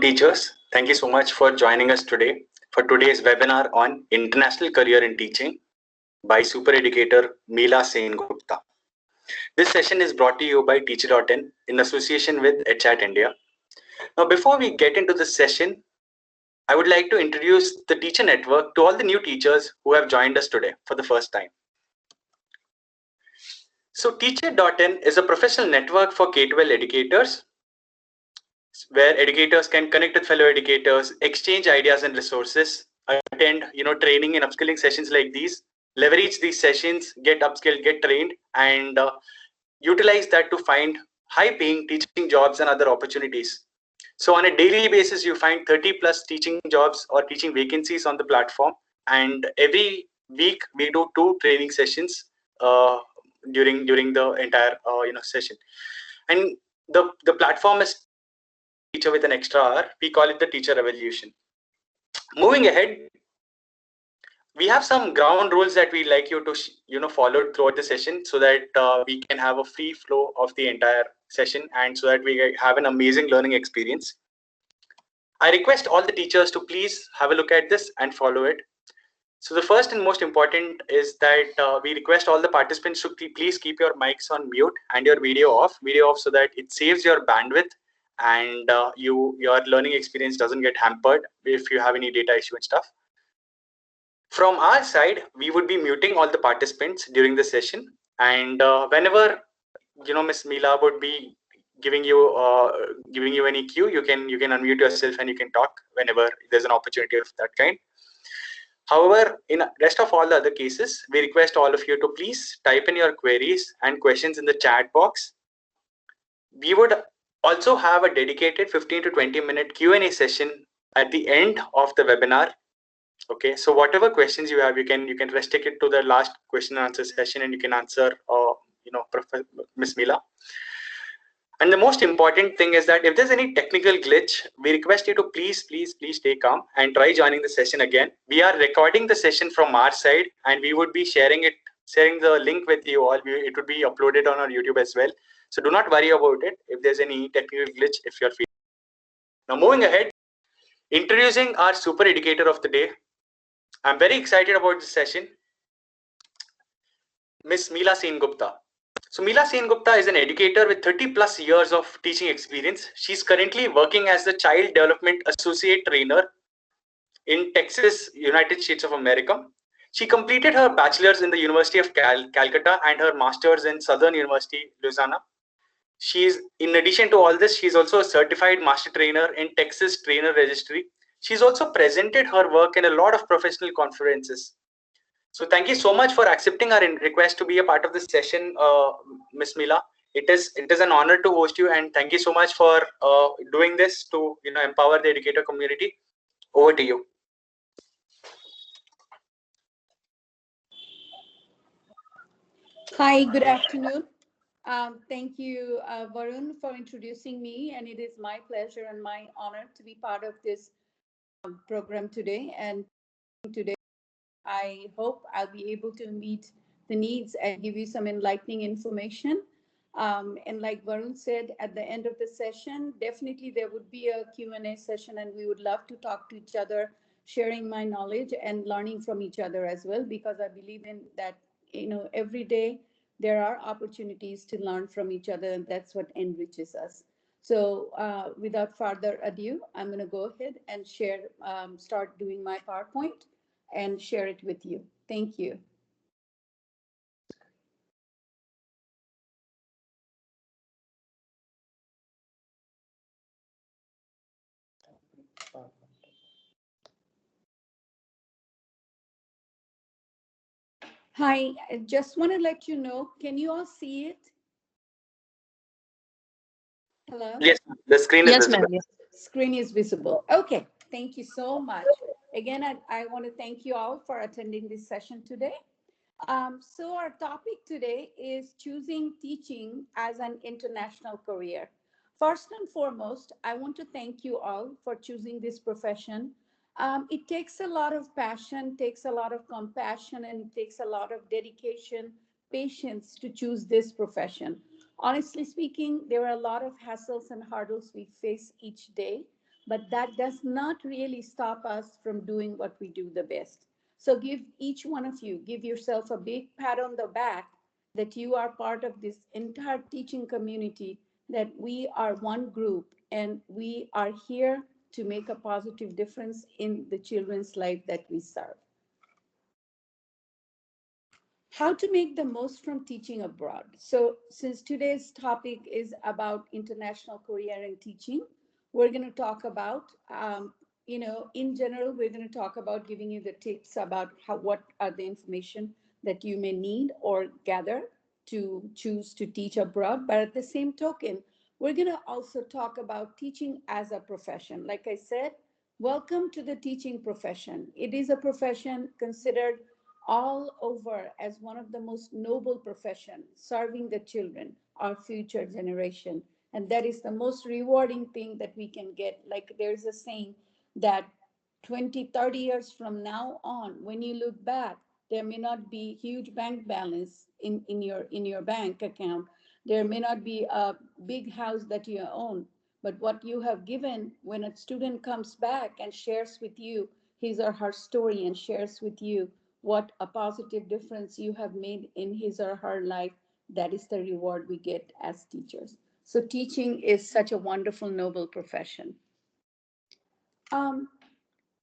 Teachers, thank you so much for joining us today for today's webinar on International Career in Teaching by super educator Mila Sengupta. This session is brought to you by Teacher.in in association with EdChat India. Now, before we get into this session, I would like to introduce the Teacher Network to all the new teachers who have joined us today for the first time. So, Teacher.in is a professional network for K-12 educators where educators can connect with fellow educators, exchange ideas and resources, attend training and upskilling sessions like these, leverage these sessions, get upskilled, get trained, and utilize that to find high-paying teaching jobs and other opportunities. So on a daily basis, you find 30 plus teaching jobs or teaching vacancies on the platform, and every week we do 2 training sessions during the entire session. And the platform is teacher with an extra hour. We call it the teacher revolution. Moving ahead, we have some ground rules that we like you to follow throughout the session so that we can have a free flow of the entire session and so that we have an amazing learning experience. I request all the teachers to please have a look at this and follow it. So the first and most important is that we request all the participants to please keep your mics on mute and your video off so that it saves your bandwidth and your learning experience doesn't get hampered if you have any data issue and stuff. From our side, we would be muting all the participants during the session, and whenever Miss Mila would be giving you any cue, you can unmute yourself and you can talk whenever there's an opportunity of that kind. However, in rest of all the other cases, we request all of you to please type in your queries and questions in the chat box. We would also have a dedicated 15 to 20 minute Q&A session at the end of the webinar. Okay, so whatever questions you have, you can restrict it to the last question and answer session, and you can answer, Miss Mila. And the most important thing is that if there's any technical glitch, we request you to please stay calm and try joining the session again. We are recording the session from our side, and we would be sharing the link with you all. It would be uploaded on our YouTube as well. So do not worry about it if there's any technical glitch if you're feeling. Now moving ahead, introducing our super educator of the day. I'm very excited about this session, Miss Mila Sengupta. So Mila Sengupta is an educator with 30 plus years of teaching experience. She's currently working as the Child Development Associate Trainer in Texas, United States of America. She completed her bachelor's in the University of Calcutta and her master's in Southern University, Louisiana. In addition to all this, she's also a certified master trainer in Texas Trainer Registry. She's also presented her work in a lot of professional conferences. So thank you so much for accepting our request to be a part of this session, Miss Mila. It is an honor to host you, and thank you so much for doing this to empower the educator community. Over to you. Hi, good afternoon. Thank you, Varun, for introducing me, and it is my pleasure and my honor to be part of this program today. And today, I hope I'll be able to meet the needs and give you some enlightening information. And like Varun said, at the end of the session, definitely there would be a Q&A session, and we would love to talk to each other, sharing my knowledge and learning from each other as well, because I believe in that, every day there are opportunities to learn from each other, and that's what enriches us. So without further ado, I'm going to go ahead and start doing my PowerPoint and share it with you. Thank you. Hi, I just want to let you know, can you all see it? Hello? Yes, the screen is visible. Yes. Screen is visible. Okay, thank you so much. Again, I want to thank you all for attending this session today. So our topic today is choosing teaching as an international career. First and foremost, I want to thank you all for choosing this profession. It takes a lot of passion, takes a lot of compassion, and it takes a lot of dedication, patience to choose this profession. Honestly speaking, there are a lot of hassles and hurdles we face each day, but that does not really stop us from doing what we do the best. So give each one of you, give yourself a big pat on the back that you are part of this entire teaching community, that we are one group and we are here to make a positive difference in the children's life that we serve. How to make the most from teaching abroad. So since today's topic is about international career and teaching, we're going to talk about, in general, we're going to talk about giving you the tips about what are the information that you may need or gather to choose to teach abroad. But at the same token, we're going to also talk about teaching as a profession. Like I said, welcome to the teaching profession. It is a profession considered all over as one of the most noble professions, serving the children, our future generation. And that is the most rewarding thing that we can get. Like there's a saying that 20, 30 years from now on, when you look back, there may not be huge bank balance in your bank account. There may not be a big house that you own, but what you have given, when a student comes back and shares with you his or her story and shares with you what a positive difference you have made in his or her life, that is the reward we get as teachers. So teaching is such a wonderful, noble profession. Um,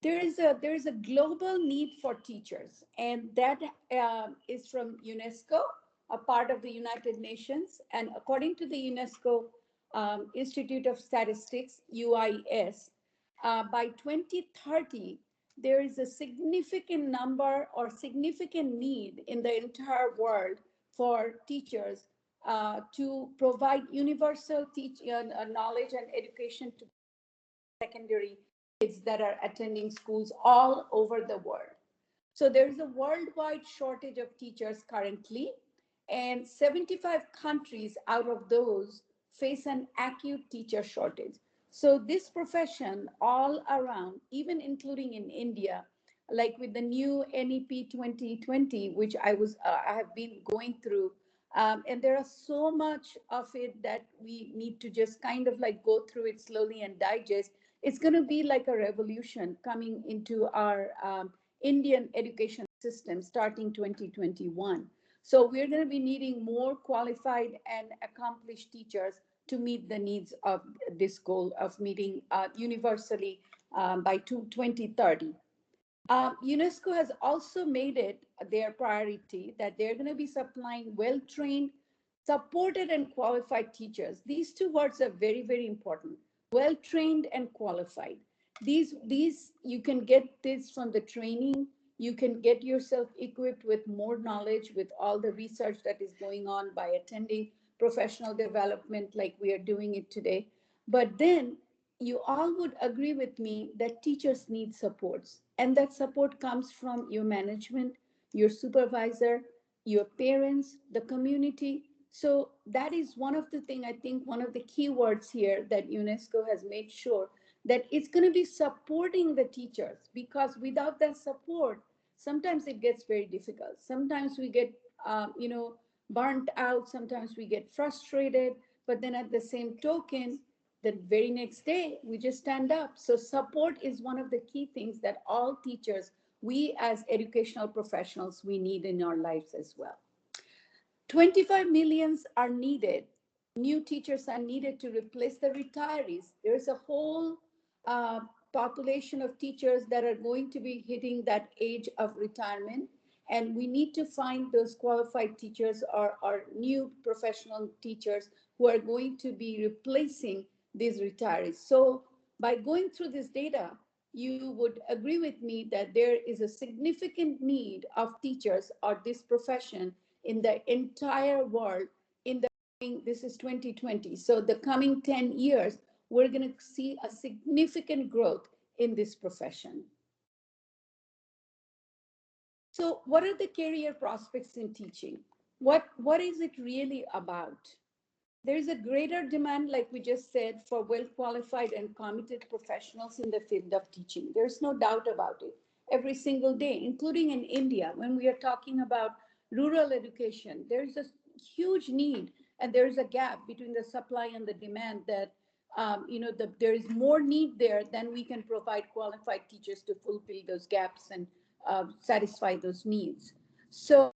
there is a global need for teachers, and that is from UNESCO, a part of the United Nations. And according to the UNESCO Institute of Statistics (UIS), by 2030 there is a significant number or significant need in the entire world for teachers to provide universal knowledge and education to secondary kids that are attending schools all over the world. So there is a worldwide shortage of teachers currently, and 75 countries out of those face an acute teacher shortage. So this profession all around, even including in India, like with the new NEP 2020, which I have been going through, and there are so much of it that we need to just kind of like go through it slowly and digest. It's going to be like a revolution coming into our Indian education system starting 2021. So we're going to be needing more qualified and accomplished teachers to meet the needs of this goal of meeting universally by 2030. UNESCO has also made it their priority that they're going to be supplying well-trained, supported, and qualified teachers. These two words are very, very important: well-trained and qualified. These you can get this from the training. You can get yourself equipped with more knowledge with all the research that is going on by attending professional development like we are doing it today. But then you all would agree with me that teachers need supports, and that support comes from your management, your supervisor, your parents, the community. So that is one of the things, I think one of the key words here that UNESCO has made sure that it's going to be supporting the teachers, because without that support, sometimes it gets very difficult. Sometimes we get burnt out, sometimes we get frustrated, but then at the same token, the very next day we just stand up. So support is one of the key things that all teachers, we as educational professionals, we need in our lives as well. 25 millions are needed. New teachers are needed to replace the retirees. There's a whole uh, population of teachers that are going to be hitting that age of retirement. And we need to find those qualified teachers or new professional teachers who are going to be replacing these retirees. So by going through this data, you would agree with me that there is a significant need of teachers or this profession in the entire world in the this is 2020. So the coming 10 years, we're going to see a significant growth in this profession. So what are the career prospects in teaching? What is it really about? There is a greater demand, like we just said, for well-qualified and committed professionals in the field of teaching. There's no doubt about it. Every single day, including in India, when we are talking about rural education, there's a huge need and there's a gap between the supply and the demand that there is more need there, then we can provide qualified teachers to fulfill those gaps and satisfy those needs. So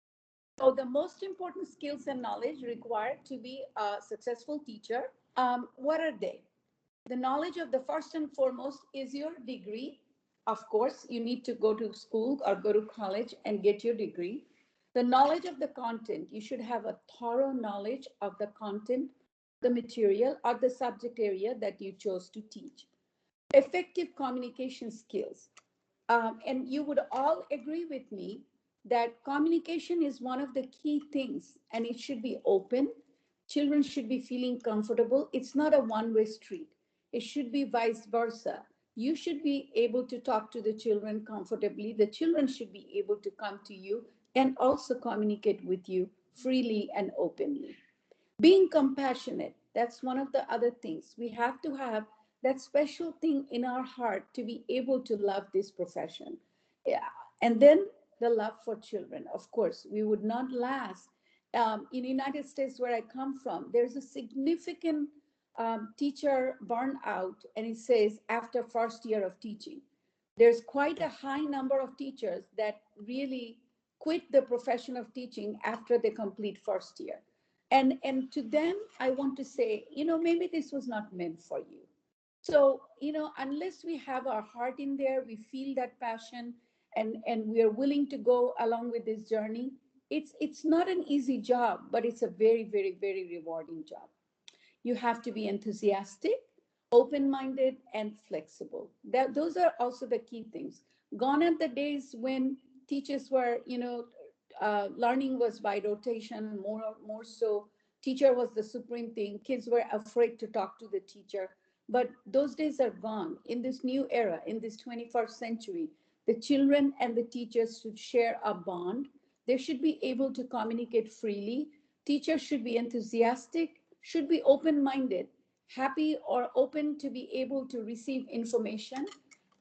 the most important skills and knowledge required to be a successful teacher, what are they? The knowledge of the first and foremost is your degree. Of course, you need to go to school or go to college and get your degree. The knowledge of the content, you should have a thorough knowledge of the content, the material, or the subject area that you chose to teach. Effective communication skills. And you would all agree with me that communication is one of the key things, and it should be open. Children should be feeling comfortable. It's not a one-way street. It should be vice versa. You should be able to talk to the children comfortably. The children should be able to come to you and also communicate with you freely and openly. Being compassionate, that's one of the other things. We have to have that special thing in our heart to be able to love this profession. Yeah. And then the love for children. Of course, we would not last. In the United States, where I come from, there's a significant teacher burnout, and it says after first year of teaching. There's quite a high number of teachers that really quit the profession of teaching after they complete first year. And to them, I want to say, maybe this was not meant for you. So, unless we have our heart in there, we feel that passion, and we are willing to go along with this journey. It's not an easy job, but it's a very, very, very rewarding job. You have to be enthusiastic, open-minded, and flexible. Those are also the key things. Gone are the days when teachers were, learning was by rotation, more so. Teacher was the supreme thing. Kids were afraid to talk to the teacher. But those days are gone. In this new era, in this 21st century, the children and the teachers should share a bond. They should be able to communicate freely. Teachers should be enthusiastic, should be open-minded, happy or open to be able to receive information.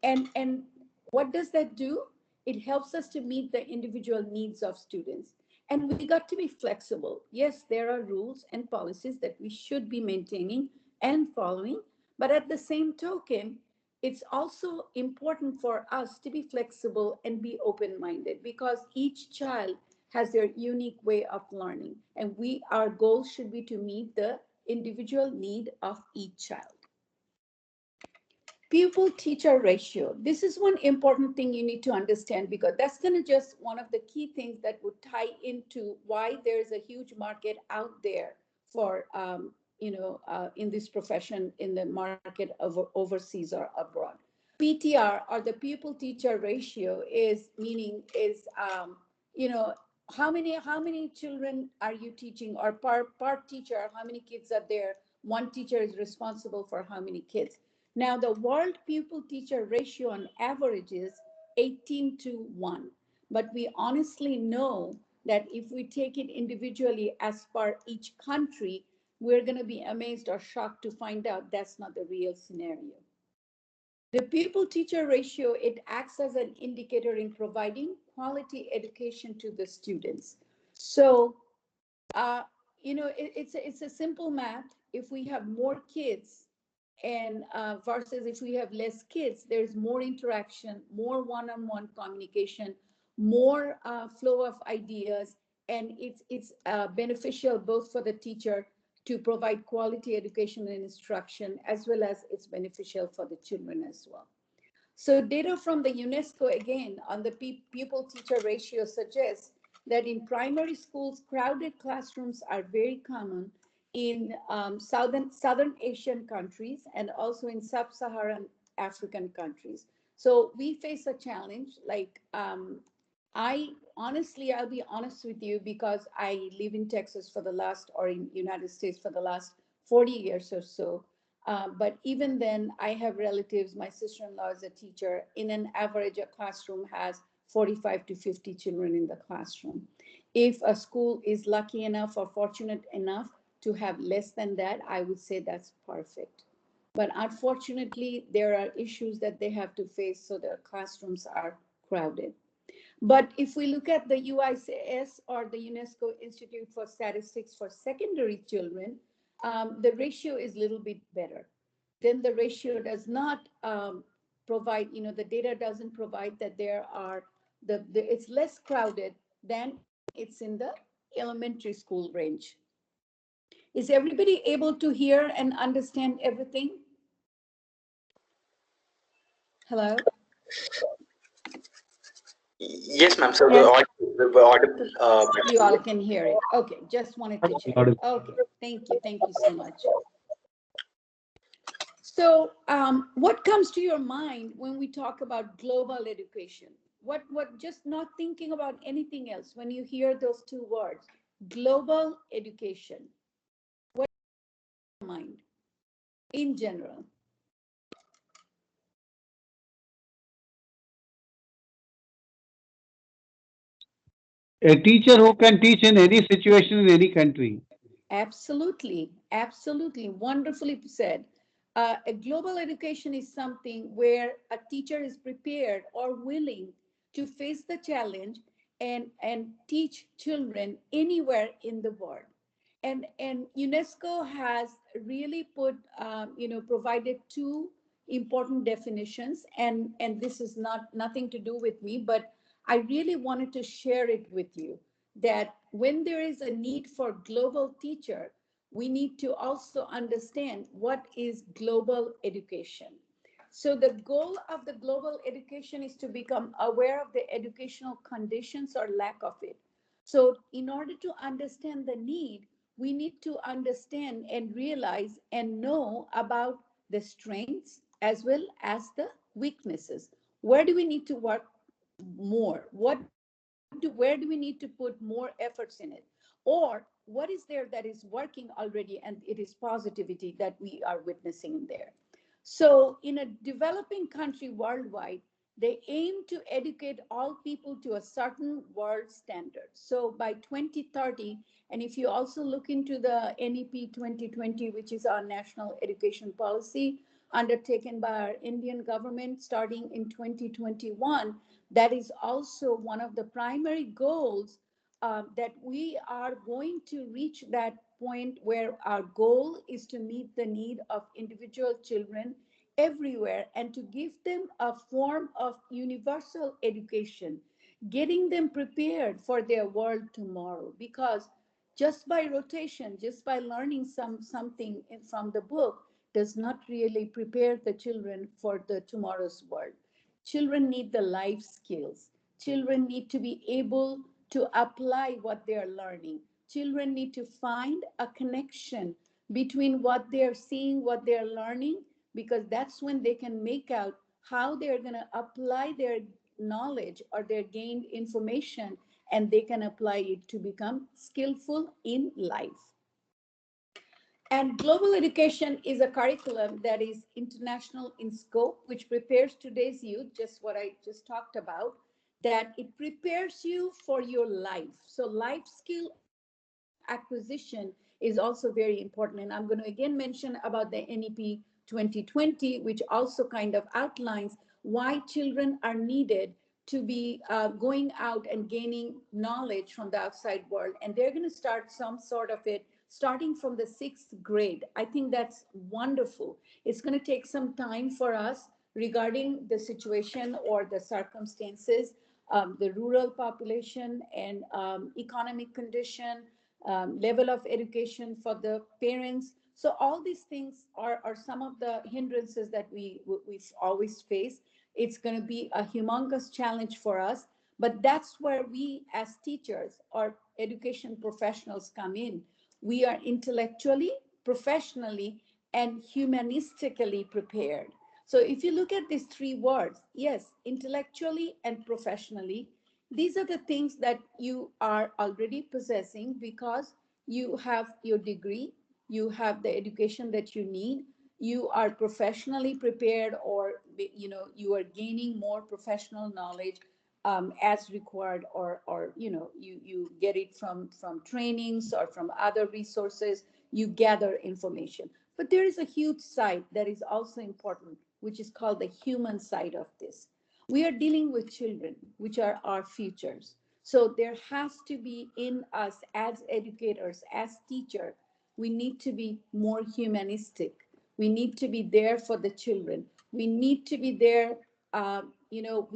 And what does that do? It helps us to meet the individual needs of students. And we got to be flexible. Yes, there are rules and policies that we should be maintaining and following, but at the same token, it's also important for us to be flexible and be open-minded, because each child has their unique way of learning, and our goal should be to meet the individual need of each child. Pupil teacher ratio. This is one important thing you need to understand, because that's going to just one of the key things that would tie into why there's a huge market out there for, in this profession, in the market of overseas or abroad. PTR, or the pupil teacher ratio, is how many children are you teaching, or per teacher, how many kids are there? One teacher is responsible for how many kids. Now, the world pupil teacher ratio on average is 18 to 1. But we honestly know that if we take it individually as per each country, we're going to be amazed or shocked to find out that's not the real scenario. The pupil teacher ratio, it acts as an indicator in providing quality education to the students. So, it's a simple math. If we have more kids, and versus if we have less kids, there's more interaction, more one-on-one communication, more flow of ideas, and it's beneficial both for the teacher to provide quality education and instruction, as well as it's beneficial for the children as well. So data from the UNESCO, again, on the pupil teacher ratio suggests that in primary schools, crowded classrooms are very common in Southern Asian countries, and also in sub-Saharan African countries. So we face a challenge. Like, I'll be honest with you, because I live in Texas or in United States for the last 40 years or so. But even then, I have relatives. My sister-in-law is a teacher. In an average, a classroom has 45 to 50 children in the classroom. If a school is lucky enough or fortunate enough to have less than that, I would say that's perfect. But unfortunately, there are issues that they have to face, so their classrooms are crowded. But if we look at the UICS, or the UNESCO Institute for Statistics for Secondary Children, the ratio is a little bit better. then the ratio does not provide, the data doesn't provide that there are, it's less crowded than it's in the elementary school range. Is everybody able to hear and understand everything? Hello? Yes, ma'am. So Yes, we're audible. you all can hear it. Okay, just wanted to check. Okay, thank you. Thank you so much. So, what comes to your mind when we talk about global education? Just not thinking about anything else when you hear those two words, global education. What comes to your mind in general? A teacher who can teach in any situation in any country. Absolutely, absolutely. Wonderfully said. A global education is something where a teacher is prepared or willing to face the challenge and teach children anywhere in the world. And UNESCO has really provided two important definitions, and this is not nothing to do with me, but I really wanted to share it with you, that when there is a need for global teacher, we need to also understand what is global education. So the goal of the global education is to become aware of the educational conditions or lack of it. So in order to understand the need, we need to understand and realize and know about the strengths as well as the weaknesses. Where do we need to work more? Where do we need to put more efforts in it? Or what is there that is working already and it is positivity that we are witnessing in there? So in a developing country worldwide, they aim to educate all people to a certain world standard. So by 2030, and if you also look into the NEP 2020, which is our national education policy undertaken by our Indian government starting in 2021, that is also one of the primary goals, that we are going to reach that point where our goal is to meet the need of individual children everywhere and to give them a form of universal education, getting them prepared for their world tomorrow. Because just by rotation, just by learning something from the book does not really prepare the children for the tomorrow's world. Children need the life skills. Children need to be able to apply what they are learning. Children need to find a connection between what they're seeing, what they're learning, because that's when they can make out how they're going to apply their knowledge or their gained information, and they can apply it to become skillful in life. And global education is a curriculum that is international in scope, which prepares today's youth, just what I just talked about, that it prepares you for your life. So life skill acquisition is also very important. And I'm going to again mention about the NEP 2020, which also kind of outlines why children are needed to be going out and gaining knowledge from the outside world. And they're going to start some sort of it starting from the sixth grade. I think that's wonderful. It's going to take some time for us regarding the situation or the circumstances, the rural population and economic condition, level of education for the parents. So all these things are some of the hindrances that we always face. It's going to be a humongous challenge for us, but that's where we as teachers or education professionals come in. We are intellectually, professionally, and humanistically prepared. So if you look at these three words, yes, intellectually and professionally, these are the things that you are already possessing because you have your degree, you have the education that you need, you are professionally prepared, or you are gaining more professional knowledge as required, or you get it from trainings or from other resources. You gather information, but there is a huge side that is also important, which is called the human side of this. We are dealing with children, which are our futures. So there has to be in us as educators, as teachers, we need to be more humanistic. We need to be there for the children. We need to be there,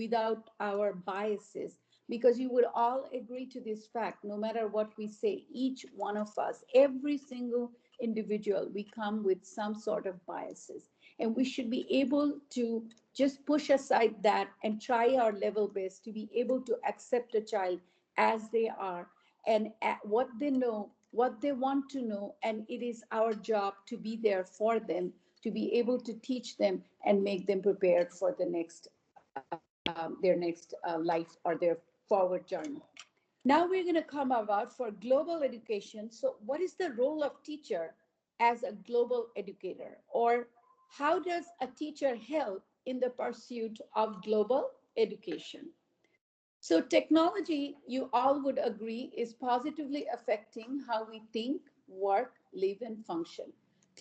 without our biases, because you would all agree to this fact. No matter what we say, each one of us, every single individual, we come with some sort of biases, and we should be able to just push aside that and try our level best to be able to accept a child as they are, and at what they know, what they want to know, and it is our job to be there for them, to be able to teach them and make them prepared for the next their next life or their forward journey. Now we're going to come about for global education. So what is the role of teacher as a global educator, or how does a teacher help in the pursuit of global education? So technology, you all would agree, is positively affecting how we think, work, live, and function.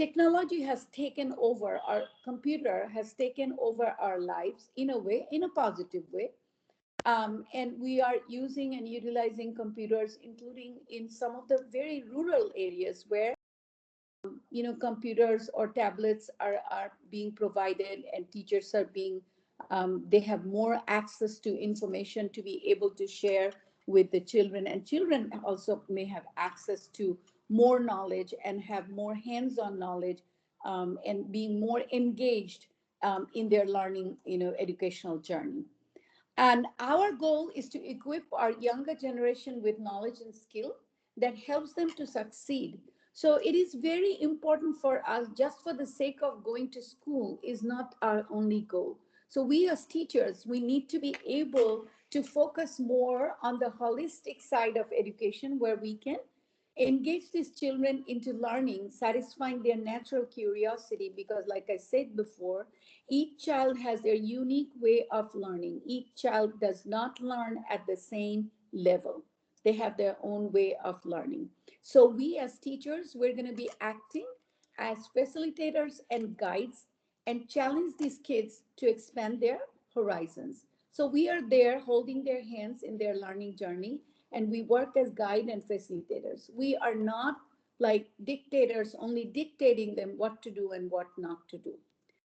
Technology has taken over, our computer has taken over our lives in a way, in a positive way. And we are using and utilizing computers, including in some of the very rural areas where computers or tablets are being provided, and teachers are being they have more access to information to be able to share with the children, and children also may have access to more knowledge and have more hands-on knowledge, and being more engaged in their learning educational journey. And our goal is to equip our younger generation with knowledge and skill that helps them to succeed. So it is very important for us, just for the sake of going to school is not our only goal. So we as teachers, we need to be able to focus more on the holistic side of education, where we can engage these children into learning, satisfying their natural curiosity, because like I said before, each child has their unique way of learning. Each child does not learn at the same level. They have their own way of learning. So we as teachers, we're going to be acting as facilitators and guides and challenge these kids to expand their horizons. So we are there holding their hands in their learning journey, and we work as guide and facilitators. We are not like dictators, only dictating them what to do and what not to do.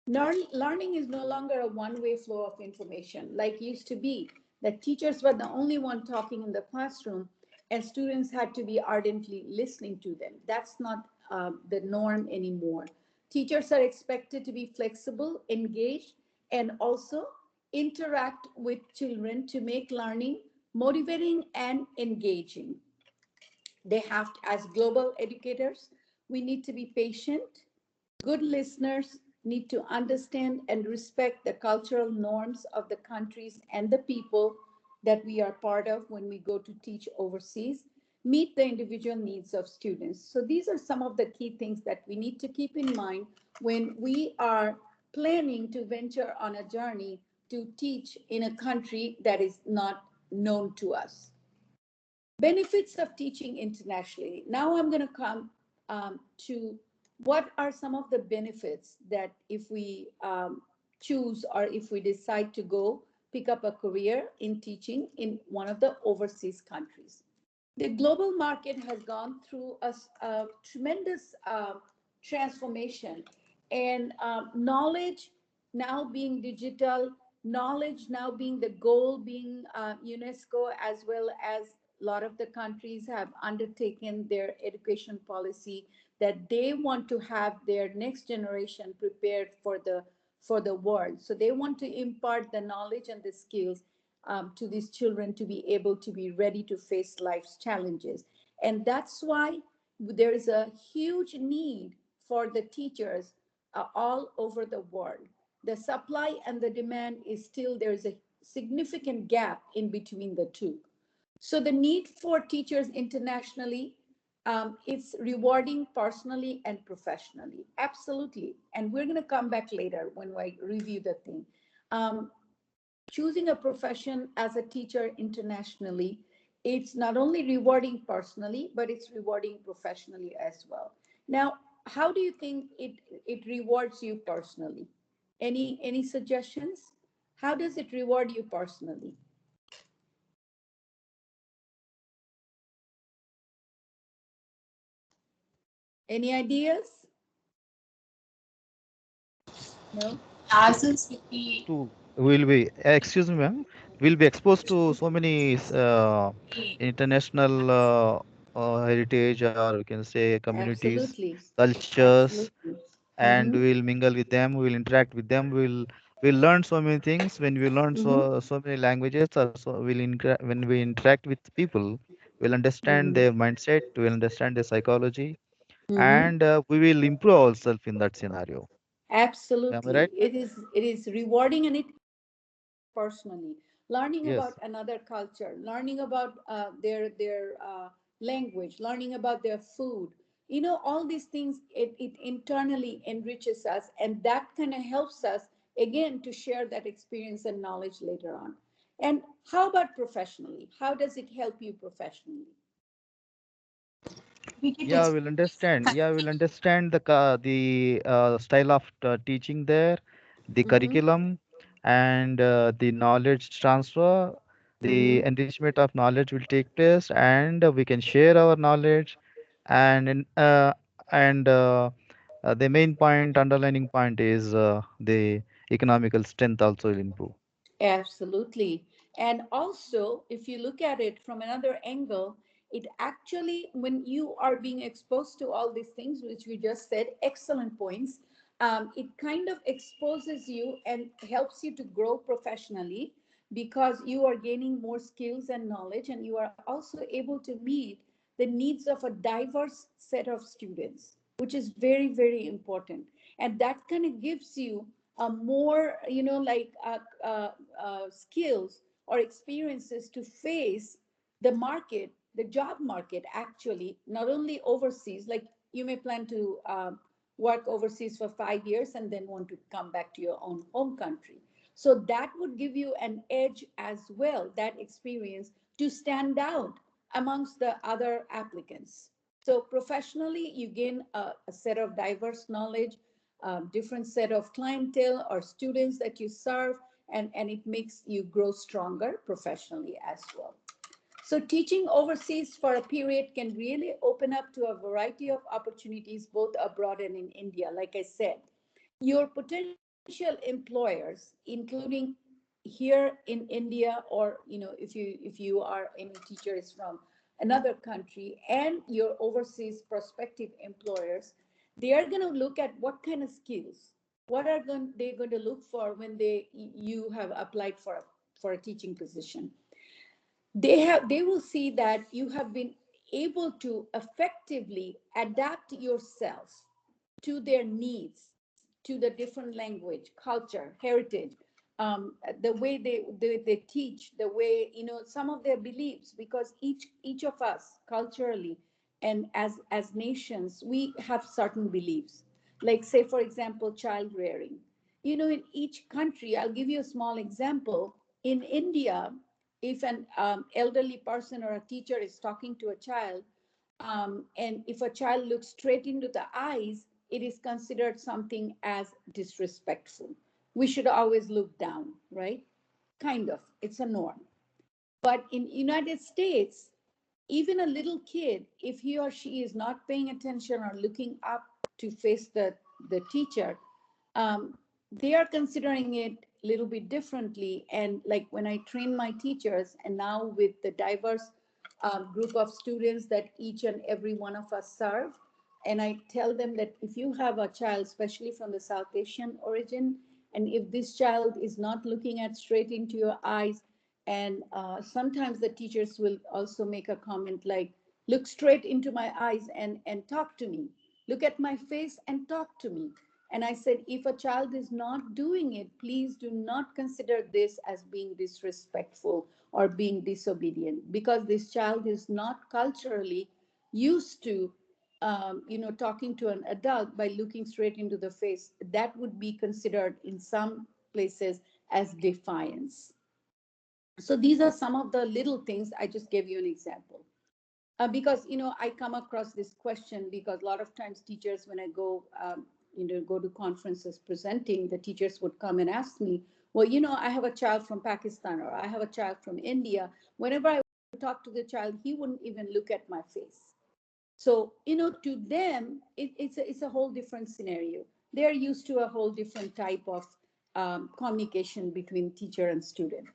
Learning is no longer a one-way flow of information like used to be, that teachers were the only one talking in the classroom and students had to be ardently listening to them. That's not the norm anymore. Teachers are expected to be flexible, engaged, and also interact with children to make learning motivating and engaging. They have to, as global educators, we need to be patient. Good listeners need to understand and respect the cultural norms of the countries and the people that we are part of when we go to teach overseas, meet the individual needs of students. So these are some of the key things that we need to keep in mind when we are planning to venture on a journey to teach in a country that is not known to us. Benefits of teaching internationally. Now I'm going to come to what are some of the benefits that if we choose, or if we decide to go pick up a career in teaching in one of the overseas countries. The global market has gone through a tremendous transformation, and knowledge now being digital, knowledge now being the goal, being UNESCO, as well as a lot of the countries have undertaken their education policy that they want to have their next generation prepared for the world. So they want to impart the knowledge and the skills to these children to be able to be ready to face life's challenges. And that's why there is a huge need for the teachers all over the world. The supply and the demand is still, there is a significant gap in between the two. So the need for teachers internationally, it's rewarding personally and professionally. Absolutely. And we're going to come back later when I review the thing. Choosing a profession as a teacher internationally, it's not only rewarding personally, but it's rewarding professionally as well. Now, how do you think it rewards you personally? Any suggestions? How does it reward you personally? Any ideas? No. classes will be will be excuse me ma'am, will be exposed to so many international heritage, or we can say communities, Absolutely. cultures, Absolutely. and Mm-hmm. we'll mingle with them, we'll interact with them, we'll learn so many things when we learn Mm-hmm. so many languages, or so when we interact with people, we'll understand Mm-hmm. their mindset, we'll understand their psychology, Mm-hmm. and we will improve ourselves in that scenario. Am I Absolutely. right? It is rewarding and it personally. Learning about Yes. another culture, learning about their language, learning about their food. All these things, it internally enriches us, and that kind of helps us again to share that experience and knowledge later on. And how about professionally? How does it help you professionally? we get Yeah, exposed we'll to understand. Yeah, we'll countries. understand the style of teaching there, the Mm-hmm. curriculum, and the knowledge transfer. The Mm-hmm. enrichment of knowledge will take place, and we can share our knowledge, and the main point, underlining point is the economical strength also will improve. Absolutely. And also, if you look at it from another angle, it actually, when you are being exposed to all these things, which we just said, excellent points, it kind of exposes you and helps you to grow professionally because you are gaining more skills and knowledge, and you are also able to meet the needs of a diverse set of students, which is very, very important. And that kind of gives you a more, skills or experiences to face the market, the job market, actually, not only overseas. Like, you may plan to work overseas for 5 years and then want to come back to your own home country. So that would give you an edge as well, that experience, to stand out amongst the other applicants. So professionally, you gain a set of diverse knowledge, different set of clientele or students that you serve, and it makes you grow stronger professionally as well. So teaching overseas for a period can really open up to a variety of opportunities both abroad and in India. Like I said, your potential employers, including here in India, or if you are any teacher is from another country, and your overseas prospective employers, they are going to look at what kind of skills, what are they going to look for when you have applied for a teaching position. They will see that you have been able to effectively adapt yourself to their needs, to the different language, culture, heritage, the way they teach, the way, some of their beliefs, because each of us culturally and as nations, we have certain beliefs. Like, say, for example, child rearing. In each country, I'll give you a small example. In India, if an elderly person or a teacher is talking to a child, and if a child looks straight into the eyes, it is considered something as disrespectful. We should always look down, right? Kind of, it's a norm. But in United States, even a little kid, if he or she is not paying attention or looking up to face the teacher, they are considering it a little bit differently. And like, when I train my teachers, and now with the diverse group of students that each and every one of us serve, and I tell them that if you have a child, especially from the South Asian origin, and if this child is not looking at straight into your eyes, and sometimes the teachers will also make a comment like, look straight into my eyes and talk to me, look at my face and talk to me. And I said, if a child is not doing it, please do not consider this as being disrespectful or being disobedient, because this child is not culturally used to talking to an adult by looking straight into the face. That would be considered in some places as defiance. So these are some of the little things. I just gave you an example. Because I come across this question because a lot of times teachers, when I go go to conferences presenting, the teachers would come and ask me, well, I have a child from Pakistan, or I have a child from India. Whenever I would talk to the child, he wouldn't even look at my face. So, to them, it's a whole different scenario. They're used to a whole different type of communication between teacher and student.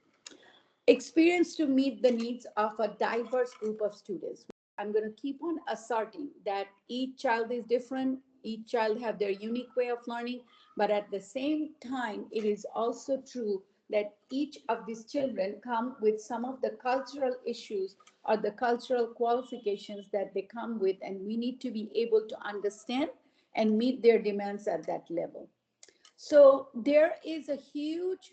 Experience to meet the needs of a diverse group of students. I'm going to keep on asserting that each child is different, each child have their unique way of learning, but at the same time, it is also true that each of these children come with some of the cultural issues or the cultural qualifications that they come with, and we need to be able to understand and meet their demands at that level. So there is a huge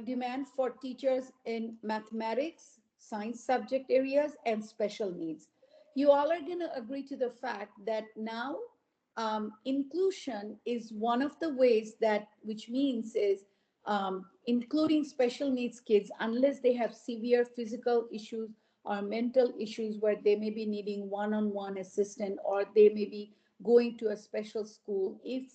demand for teachers in mathematics, science subject areas, and special needs. You all are going to agree to the fact that now inclusion is one of the ways that, which means is including special needs kids unless they have severe physical issues or mental issues where they may be needing one-on-one assistance, or they may be going to a special school. If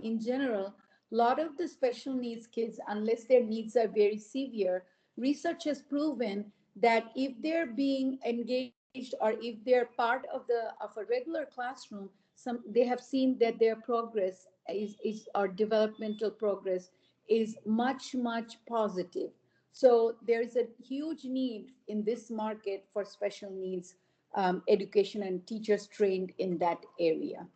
in general, a lot of the special needs kids, unless their needs are very severe, research has proven that if they're being engaged or if they're part of a regular classroom, they have seen that their progress is or developmental progress is much positive. So there's a huge need in this market for special needs education and teachers trained in that area.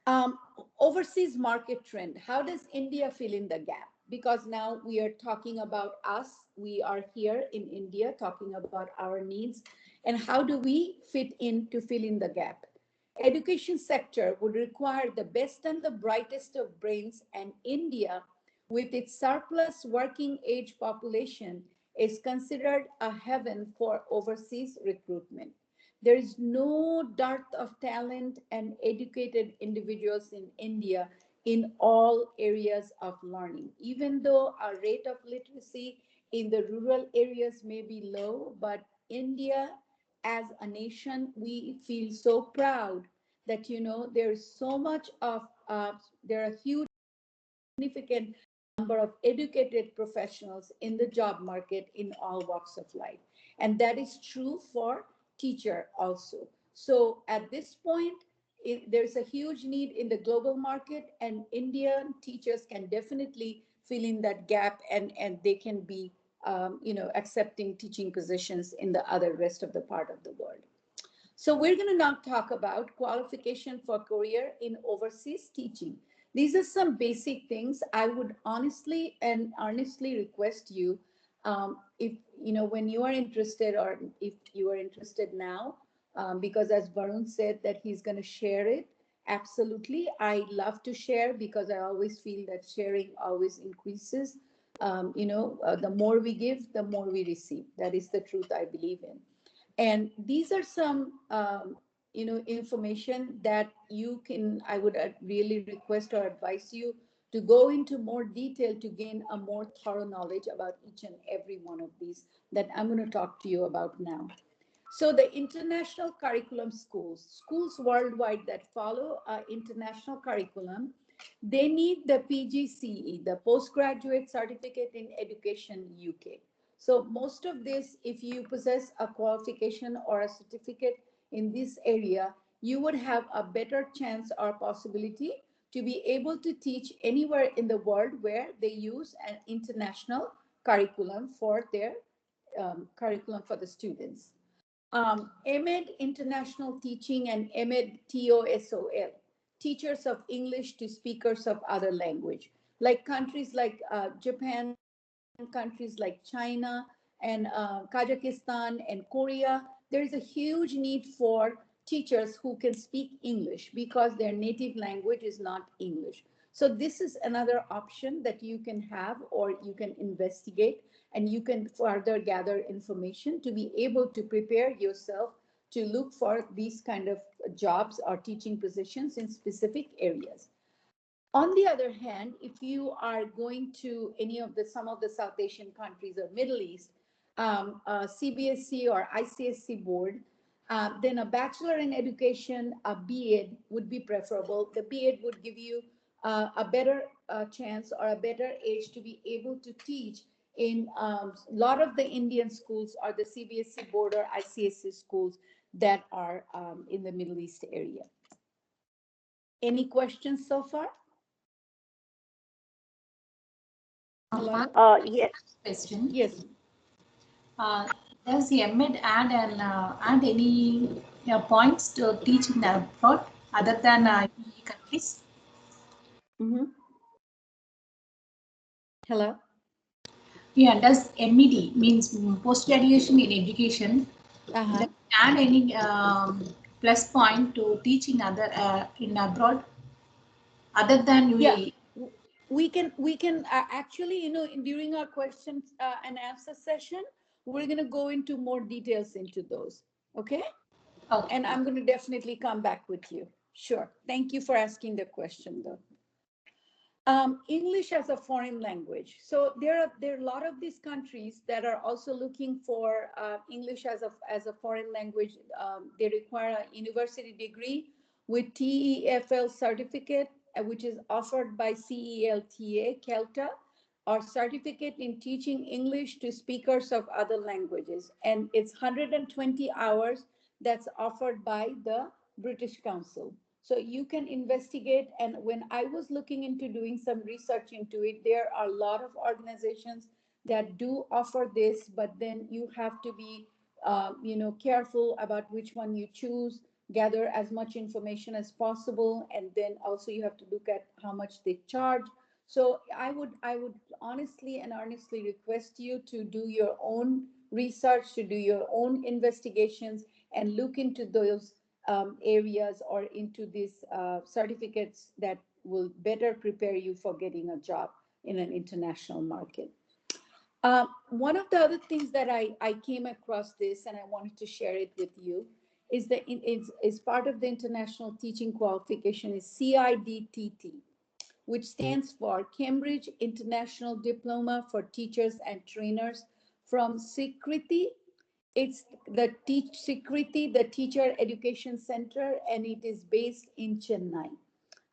Um, Overseas market trend. How does India fill in the gap? Because now we are talking about us. We are here in India talking about our needs, and how do we fit in to fill in the gap? Education sector would require the best and the brightest of brains, and India, with its surplus working age population, is considered a heaven for overseas recruitment. There is no dearth of talent and educated individuals in India in all areas of learning. Even though our rate of literacy in the rural areas may be low, but India as a nation, we feel so proud that, there is so much of, there are huge significant number of educated professionals in the job market in all walks of life. And that is true for teacher also. So at this point, there's a huge need in the global market, and Indian teachers can definitely fill in that gap, and they can be accepting teaching positions in the other rest of the part of the world. So we're going to now talk about qualification for career in overseas teaching. These are some basic things I would honestly and earnestly request you, if when you are interested, or if you are interested now, because as Varun said that he's going to share it. Absolutely, I love to share because I always feel that sharing always increases. The more we give, the more we receive. That is the truth I believe in. And these are some information that you can, I would really request or advise you to go into more detail to gain a more thorough knowledge about each and every one of these that I'm going to talk to you about now. So the international curriculum schools worldwide that follow international curriculum, they need the PGCE, the Postgraduate Certificate in Education UK. So most of this, if you possess a qualification or a certificate in this area, you would have a better chance or possibility to be able to teach anywhere in the world where they use an international curriculum for their curriculum for the students. MEd International Teaching and MEd TOSOL, Teachers of English to Speakers of Other Language, like countries like Japan, countries like China and Kazakhstan and Korea. There is a huge need for teachers who can speak English because their native language is not English. So this is another option that you can have, or you can investigate, and you can further gather information to be able to prepare yourself to look for these kind of jobs or teaching positions in specific areas. On the other hand, if you are going to any of the some of the South Asian countries or Middle East, CBSE or ICSC board, then a bachelor in education, a BEd would be preferable. The BEd would give you a better chance or a better age to be able to teach in a lot of the Indian schools or the CBSE board or ICSE schools that are in the Middle East area. Any questions so far? Hello? Yes. Question. Yes. Does the MEd add any points to teaching abroad other than UAE countries? Mm-hmm. Hello? Yeah, does MED means post graduation in education? Uh-huh. Does it add any plus point to teaching other in abroad other than Yeah, UAE? we can actually, during our questions and answer session, we're going to go into more details into those. Okay. Okay. And I'm going to definitely come back with you. Sure. Thank you for asking the question, though. English as a foreign language. So there are a lot of these countries that are also looking for English as a foreign language. They require a university degree with TEFL certificate, which is offered by CELTA, or certificate in teaching English to speakers of other languages. And it's 120 hours that's offered by the British Council. So you can investigate. And when I was looking into doing some research into it, there are a lot of organizations that do offer this, but then you have to be, careful about which one you choose, gather as much information as possible, and then also you have to look at how much they charge. So I would honestly and earnestly request you to do your own research, to do your own investigations, and look into those areas or into these certificates that will better prepare you for getting a job in an international market. One of the other things that I came across this and I wanted to share it with you is that is part of the international teaching qualification is CIDTT, which stands for Cambridge International Diploma for Teachers and Trainers from Sikriti. It's the Sikriti, the Teacher Education Center, and it is based in Chennai.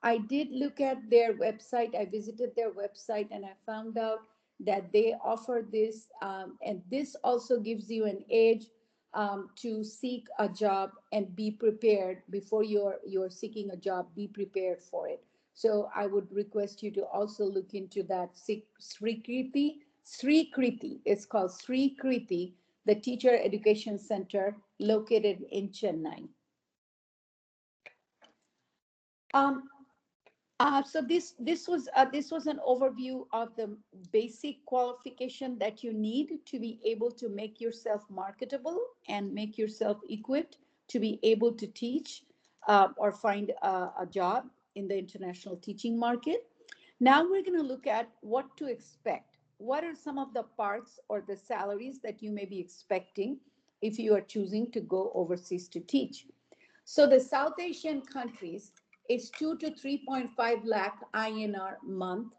I did look at their website. I visited their website and I found out that they offer this, and this also gives you an edge to seek a job and be prepared before you're seeking a job. Be prepared for it. So I would request you to also look into that. Srikriti. It's called Srikriti, the Teacher Education Center located in Chennai. Um, so this was an overview of the basic qualification that you need to be able to make yourself marketable and make yourself equipped to be able to teach or find a job in the international teaching market. Now we're going to look at what to expect. What are some of the parts or the salaries that you may be expecting if you are choosing to go overseas to teach? So the South Asian countries, it's 2 to 3.5 lakh INR month.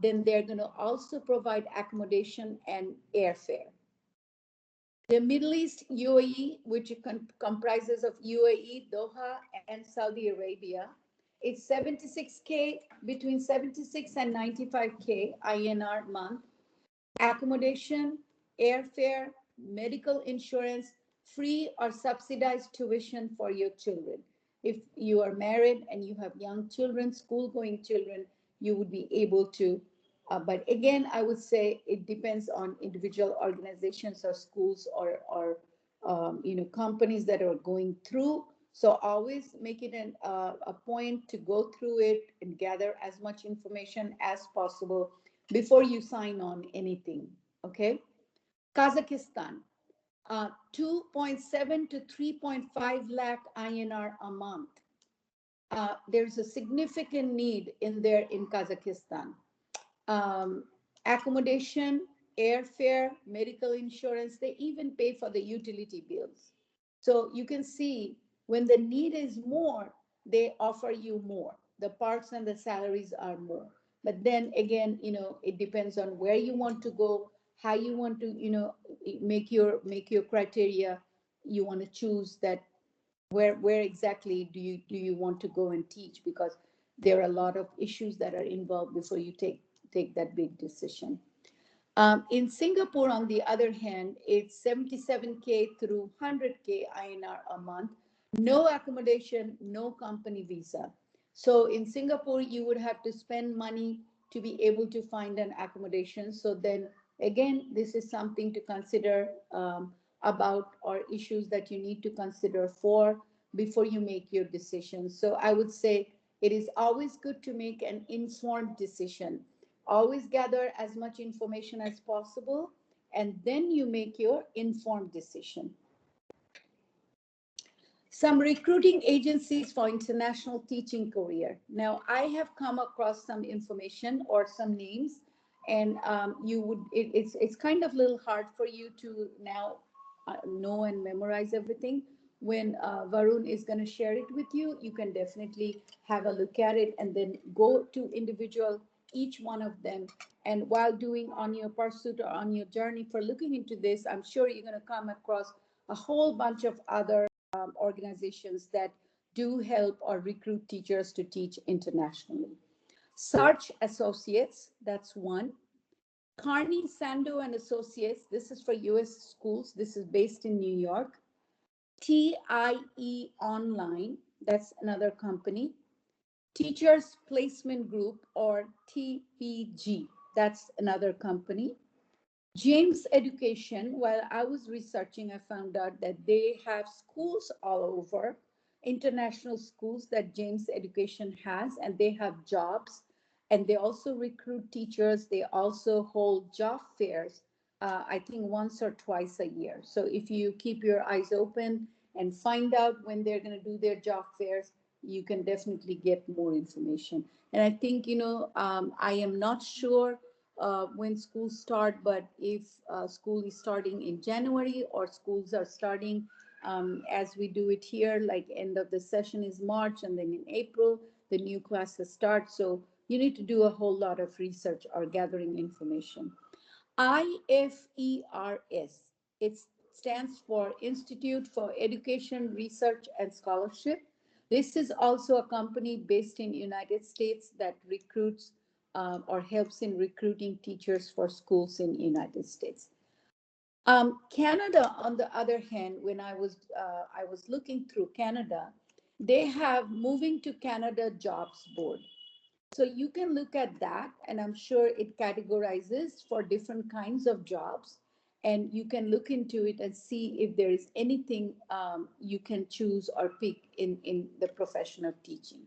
Then they're going to also provide accommodation and airfare. The Middle East, UAE, which comprises of UAE, Doha, and Saudi Arabia, it's 76K, between 76 and 95K INR month. Accommodation, airfare, medical insurance, free or subsidized tuition for your children. If you are married and you have young children, school going children, you would be able to. But again, I would say it depends on individual organizations or schools or companies that are going through. So always make it a point to go through it and gather as much information as possible before you sign on anything. Okay. Kazakhstan, 2.7 to 3.5 lakh INR a month. There's a significant need in there in Kazakhstan. Accommodation, airfare, medical insurance, they even pay for the utility bills. So you can see when the need is more, they offer you more. The parts and the salaries are more. But then again, it depends on where you want to go, how you want to, make your criteria. You want to choose that where exactly do you want to go and teach, because there are a lot of issues that are involved before you take that big decision. In Singapore, on the other hand, it's 77K through 100K INR a month, no accommodation, no company visa. So in Singapore, you would have to spend money to be able to find an accommodation. So then again, this is something to consider about, or issues that you need to consider for before you make your decision. So I would say it is always good to make an informed decision. Always gather as much information as possible, and then you make your informed decision. Some recruiting agencies for international teaching career. Now, I have come across some information or some names, and it's kind of a little hard for you to now know and memorize everything. When Varun is going to share it with you, you can definitely have a look at it and then go to individual each one of them. And while doing on your pursuit or on your journey for looking into this, I'm sure you're going to come across a whole bunch of other organizations that do help or recruit teachers to teach internationally. Search Associates, that's one. Carney Sando and Associates, this is for US schools. This is based in New York. TIE Online, that's another company. Teachers Placement Group, or TPG, that's another company. James Education, while I was researching, I found out that they have schools all over, international schools that James Education has, and they have jobs, and they also recruit teachers. They also hold job fairs, I think once or twice a year. So if you keep your eyes open and find out when they're going to do their job fairs, you can definitely get more information. And I think, I am not sure when schools start, but if school is starting in January or schools are starting as we do it here, like end of the session is March, and then in April, the new classes start. So you need to do a whole lot of research or gathering information. IFERS, it stands for Institute for Education, Research and Scholarship. This is also a company based in United States that recruits or helps in recruiting teachers for schools in United States. Canada, on the other hand, when I was looking through Canada, they have Moving to Canada Jobs Board. So you can look at that, and I'm sure it categorizes for different kinds of jobs, and you can look into it and see if there is anything you can choose or pick in the profession of teaching.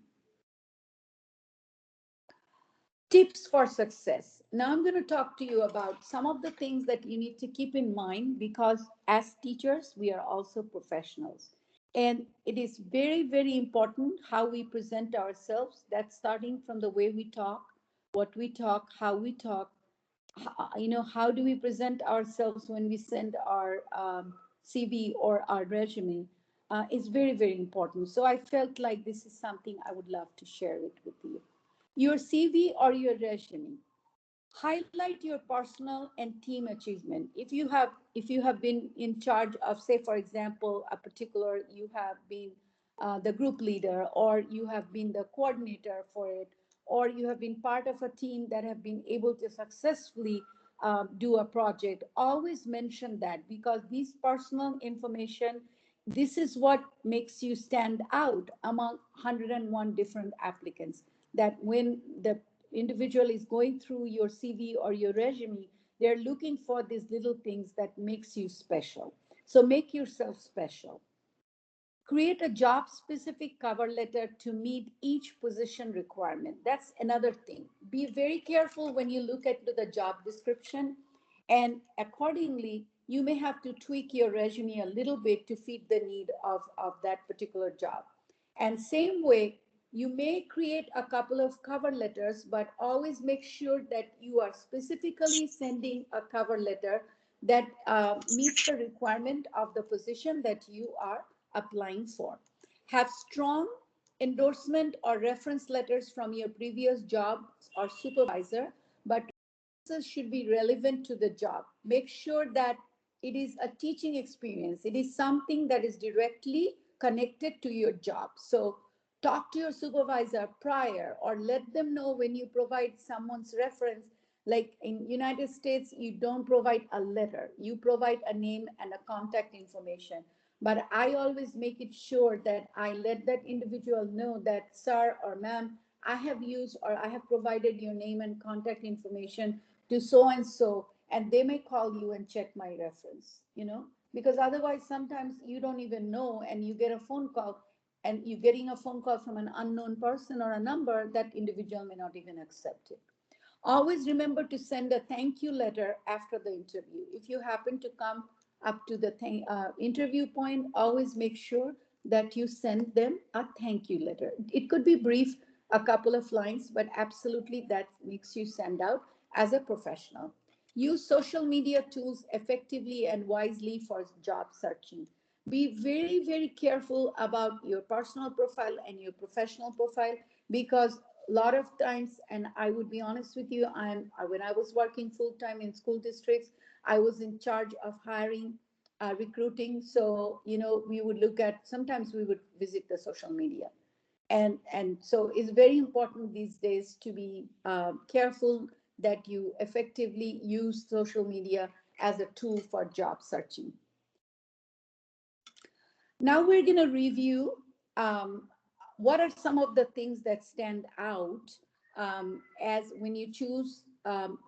Tips for success. Now I'm going to talk to you about some of the things that you need to keep in mind, because as teachers, we are also professionals. And it is very, very important how we present ourselves. That's starting from the way we talk, what we talk, how we talk. How do we present ourselves when we send our CV or our resume is very, very important. So I felt like this is something I would love to share it with you. Your CV or your resume. Highlight your personal and team achievement. If you have been in charge of, say, for example, a particular, you have been the group leader, or you have been the coordinator for it, or you have been part of a team that have been able to successfully do a project, always mention that, because these personal information, this is what makes you stand out among 101 different applicants. That when the individual is going through your CV or your resume, they're looking for these little things that makes you special. So make yourself special. Create a job specific cover letter to meet each position requirement. That's another thing. Be very careful when you look at the job description, and accordingly, you may have to tweak your resume a little bit to fit the need of that particular job. And same way, you may create a couple of cover letters, but always make sure that you are specifically sending a cover letter that meets the requirement of the position that you are applying for. Have strong endorsement or reference letters from your previous job or supervisor, but references should be relevant to the job. Make sure that it is a teaching experience. It is something that is directly connected to your job. So talk to your supervisor prior, or let them know when you provide someone's reference Like in United States, you don't provide a letter, you provide a name and a contact information. But I always make it sure that I let that individual know that, sir or ma'am, I have used or I have provided your name and contact information to so and so, and they may call you and check my reference, because otherwise sometimes you don't even know and you get a phone call, and you're getting a phone call from an unknown person or a number that individual may not even accept it. Always remember to send a thank you letter after the interview. If you happen to come up to the interview point, always make sure that you send them a thank you letter. It could be brief, a couple of lines, but absolutely that makes you stand out as a professional. Use social media tools effectively and wisely for job searching. Be very, very careful about your personal profile and your professional profile, because a lot of times, and I would be honest with you, when I was working full time in school districts, I was in charge of hiring, recruiting. So we would look at, sometimes we would visit the social media, and so it's very important these days to be careful that you effectively use social media as a tool for job searching. Now we're going to review what are some of the things that stand out as when you choose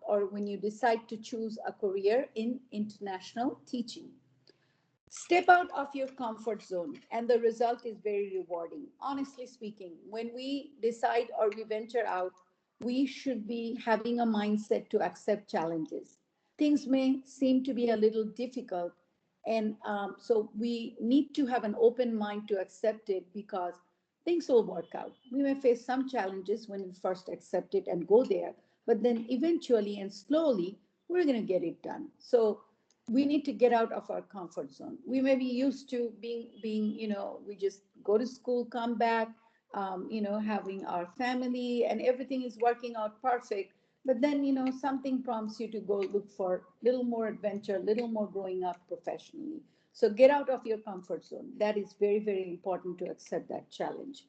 or when you decide to choose a career in international teaching. Step out of your comfort zone, and the result is very rewarding. Honestly speaking, when we decide or we venture out, we should be having a mindset to accept challenges. Things may seem to be a little difficult, and so we need to have an open mind to accept it, because things will work out. We may face some challenges when we first accept it and go there, but then eventually and slowly, we're going to get it done. So we need to get out of our comfort zone. We may be used to being, we just go to school, come back, having our family and everything is working out perfect. But then, something prompts you to go look for a little more adventure, a little more growing up professionally. So get out of your comfort zone. That is very, very important to accept that challenge.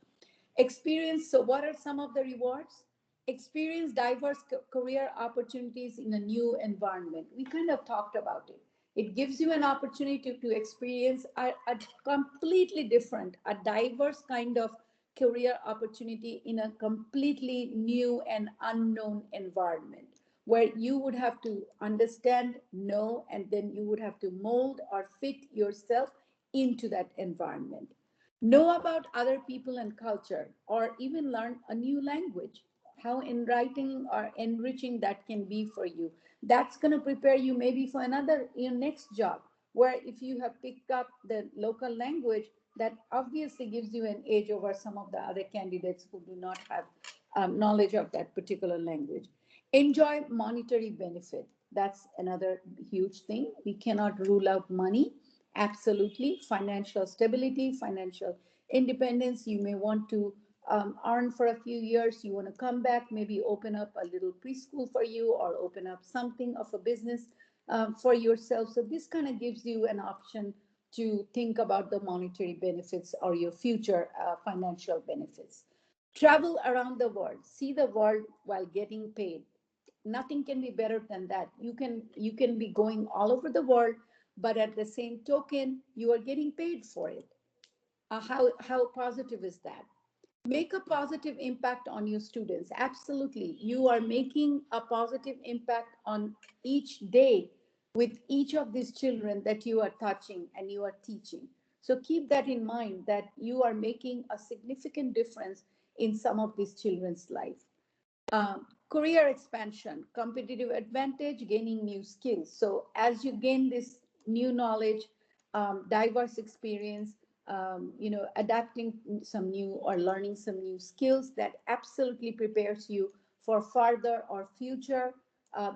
Experience. So what are some of the rewards? Experience diverse career opportunities in a new environment. We kind of talked about it. It gives you an opportunity to experience a completely different, a diverse kind of career opportunity in a completely new and unknown environment, where you would have to understand, know, and then you would have to mold or fit yourself into that environment. Know about other people and culture, or even learn a new language. How enlightening or enriching that can be for you. That's going to prepare you maybe for another, your next job, where if you have picked up the local language, that obviously gives you an edge over some of the other candidates who do not have knowledge of that particular language. Enjoy monetary benefit. That's another huge thing. We cannot rule out money. Absolutely. Financial stability, financial independence. You may want to earn for a few years. You want to come back, maybe open up a little preschool for you, or open up something of a business for yourself. So this kind of gives you an option to think about the monetary benefits or your future financial benefits. Travel around the world. See the world while getting paid. Nothing can be better than that. You can be going all over the world, but at the same token, you are getting paid for it. How positive is that? Make a positive impact on your students. Absolutely, you are making a positive impact on each day with each of these children that you are touching and you are teaching. So keep that in mind, that you are making a significant difference in some of these children's life. Career expansion, competitive advantage, gaining new skills. So as you gain this new knowledge, diverse experience, adapting some new or learning some new skills, that absolutely prepares you for further or future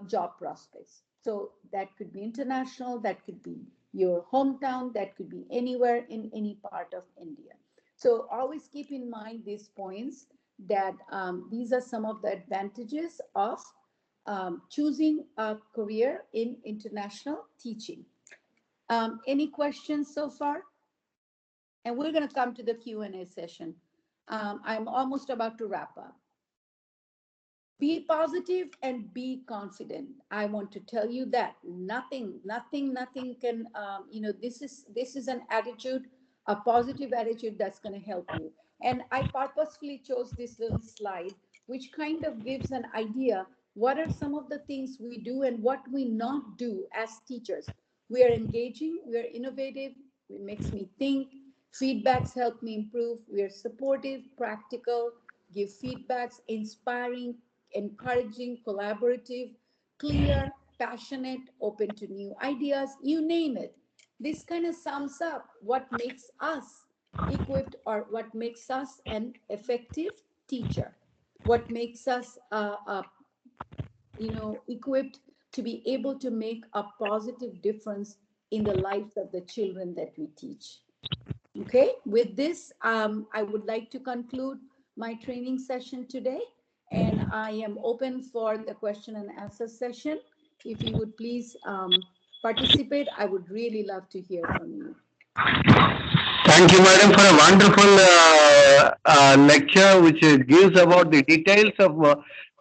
job prospects. So that could be international, that could be your hometown, that could be anywhere in any part of India. So always keep in mind these points, that these are some of the advantages of choosing a career in international teaching. Any questions so far? And we're going to come to the Q&A session. I'm almost about to wrap up. Be positive and be confident. I want to tell you that nothing can, this is an attitude, a positive attitude that's going to help you. And I purposefully chose this little slide, which kind of gives an idea what are some of the things we do and what we not do as teachers. We are engaging, we are innovative, it makes me think, feedbacks help me improve, we are supportive, practical, give feedbacks, inspiring, encouraging, collaborative, clear, passionate, open to new ideas, you name it. This kind of sums up what makes us equipped, or what makes us an effective teacher, what makes us equipped to be able to make a positive difference in the lives of the children that we teach. Okay, with this, I would like to conclude my training session today, and I am open for the question and answer session. If you would please participate, I would really love to hear from you. Thank you, madam, for a wonderful lecture, which gives about the details of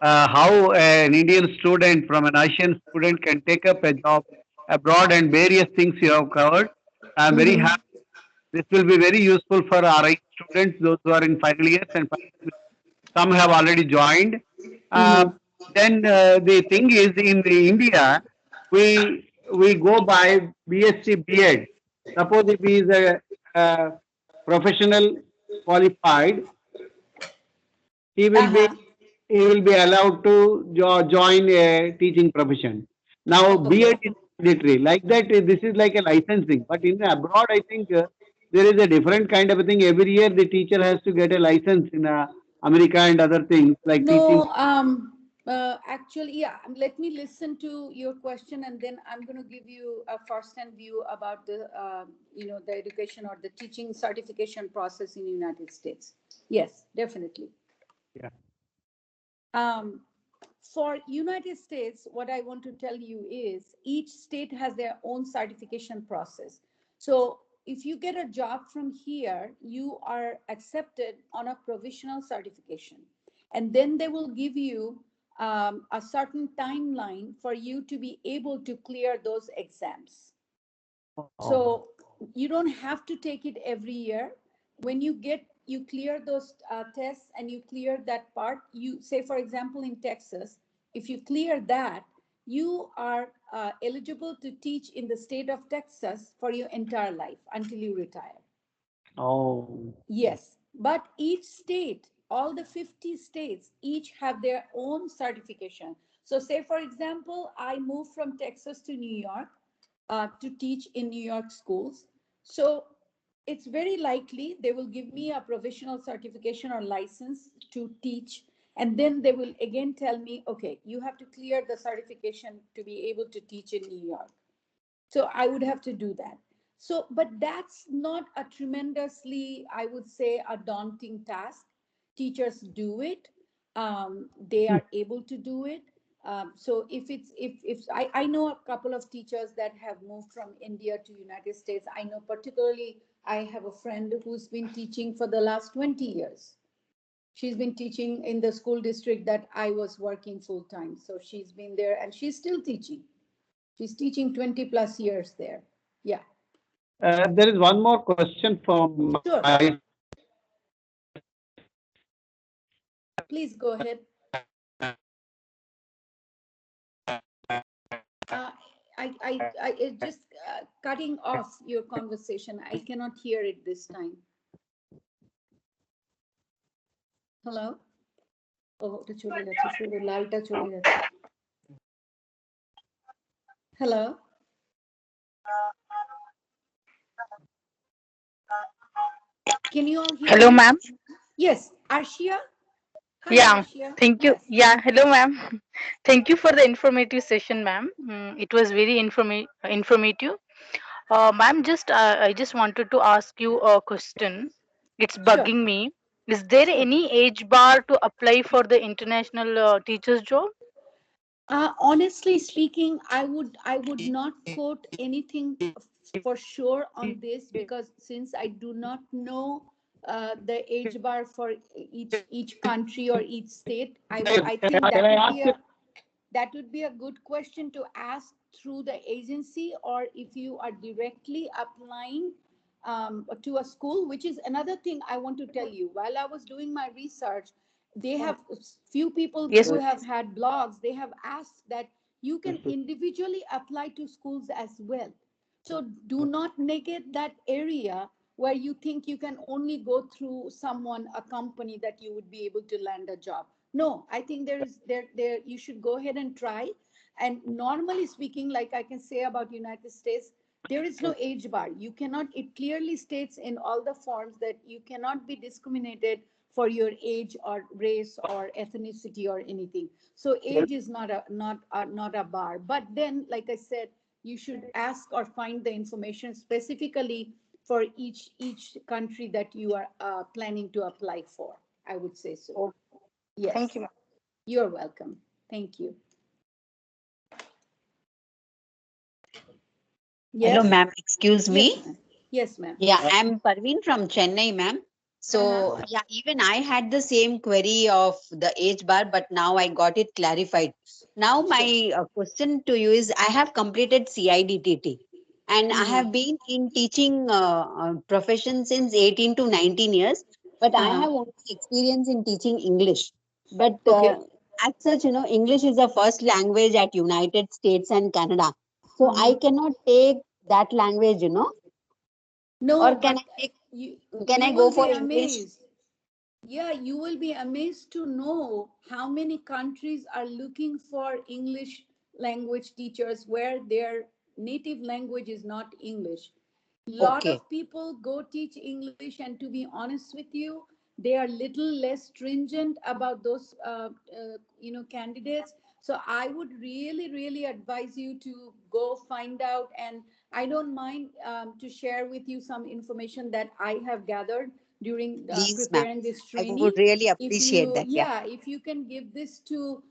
how an Indian student from an Asian student can take up a job abroad and various things you have covered. I'm very Mhm. happy. This will be very useful for our students, those who are in final years, and some have already joined. Uh, Mhm. then the thing is, in the India, we go by BSc B.Ed. Suppose if he is a professional qualified, he will be Uh-huh. he will be allowed to join a teaching profession. Now B.Ed Okay. is mandatory. Like that, this is like a licensing. But in abroad, I think there is a different kind of a thing. Every year, the teacher has to get a license in America and other things like teaching. No, actually, yeah, let me listen to your question, and then I'm going to give you a first-hand view about the education or the teaching certification process in the United States. Yes, definitely. Yeah. Um, for United States, what I want to tell you is each state has their own certification process. So if you get a job from here, you are accepted on a provisional certification. And then they will give you a certain timeline for you to be able to clear those exams. Oh. So you don't have to take it every year. When you clear those tests and you clear that part, you say, for example, in Texas, if you clear that, you are eligible to teach in the state of Texas for your entire life until you retire. Oh. Yes, but each state, all the 50 states, each have their own certification. So, say for example, I moved from Texas to New York to teach in New York schools. So, it's very likely they will give me a provisional certification or license to teach. And then they will again tell me, okay, you have to clear the certification to be able to teach in New York. So I would have to do that. So, but that's not a tremendously, I would say, a daunting task. Teachers do it. They are able to do it. So if I know a couple of teachers that have moved from India to United States. I know particularly I have a friend who's been teaching for the last 20 years. She's been teaching in the school district that I was working full time. So she's been there and she's still teaching. She's teaching 20 plus years there. Yeah, There is one more question from my sure. side. Please go ahead. Uh, it's just cutting off your conversation. I cannot hear it this time. Hello? Oh, ওটা চলে গেছে, শুধু লালটা চলে গেছে। Hello? Can you all hear Hello, me? ma'am. Yes, Arshia? Hi, Yeah, Arshia. thank you. Yes. Yeah, hello, ma'am. Thank you for the informative session, ma'am. It was very informative. Ma'am, I just wanted to ask you a question. It's Sure. bugging me. Is there Sure. any age bar to apply for the international teacher's job? Honestly speaking, I would not quote anything for sure on this, because since I do not know the age bar for each country or each state? I think Can that I would ask be you? a good question to ask through the agency, or if you are directly applying to a school, which is another thing I want to tell you. While I was doing my research, they have few people Yes, who ma'am. have had blogs. They have asked that you can individually apply to schools as well. So do not negate that area where you think you can only go through someone, a company, that you would be able to land a job. No, I think there you should go ahead and try. And normally speaking, like I can say about United States, there is no age bar. You cannot, it clearly states in all the forms that you cannot be discriminated for your age or race or ethnicity or anything. So age is not a bar. But then, like I said, you should ask or find the information specifically for each country that you are planning to apply for. I would say so. Oh, thank Yes, you, ma'am. you're welcome. Thank you. Hello, Yes, ma'am. Excuse yes, me. ma'am. Yes, ma'am. Yeah, I'm Parveen from Chennai, ma'am. Uh-huh. So, yeah, even I had the same query of the age bar, but now I got it clarified. Now, Sure. my question to you is I have completed CIDTT and I Mm-hmm. have been in teaching profession since 18 to 19 years, but I Uh-huh. have only experience in teaching English. But Okay. as such, English is the first language at United States and Canada. So I Mm-hmm. cannot take that language, or No, but you can you I will go be for English? amazed. Yeah, you will be amazed to know how many countries are looking for English language teachers where their native language is not English. Lot Okay, of people go teach English, and to be honest with you, they are little less stringent about those candidates. So I would really advise you to go find out, and I don't mind to share with you some information that I have gathered during please, ma'am. preparing this I would training. really If appreciate you, that. Yeah, yeah, if you can give this to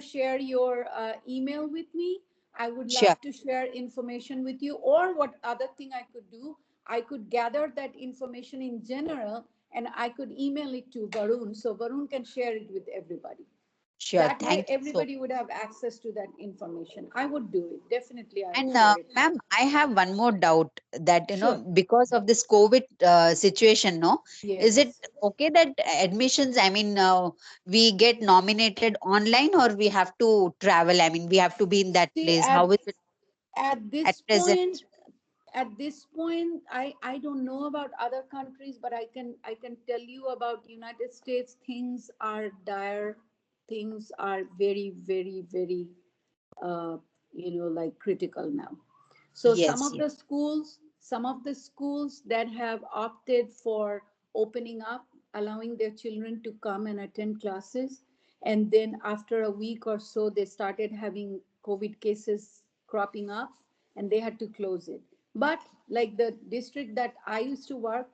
share your email with me, I would sure, love to share information with you. Or what other thing I could do, I could gather that information in general and I could email it to Varun, so Varun can share it with everybody. sure. That way Thank you so. everybody would have access to that information. I would do it, definitely. I would And share it. ma'am, I have one more doubt that Sure. because of this COVID situation, no, is it Yes. okay that admissions? I mean, we get nominated online, or we have to travel? I mean, we have to be in that See, place. How is it at at this present? point, I don't know about other countries, but I can tell you about United States. Things are dire. Things are very uh, like critical now. So Yes, yes. some of the schools that have opted for opening up, allowing their children to come and attend classes, and then after a week or so, they started having COVID cases cropping up, and they had to close it. But like the district that I used to work,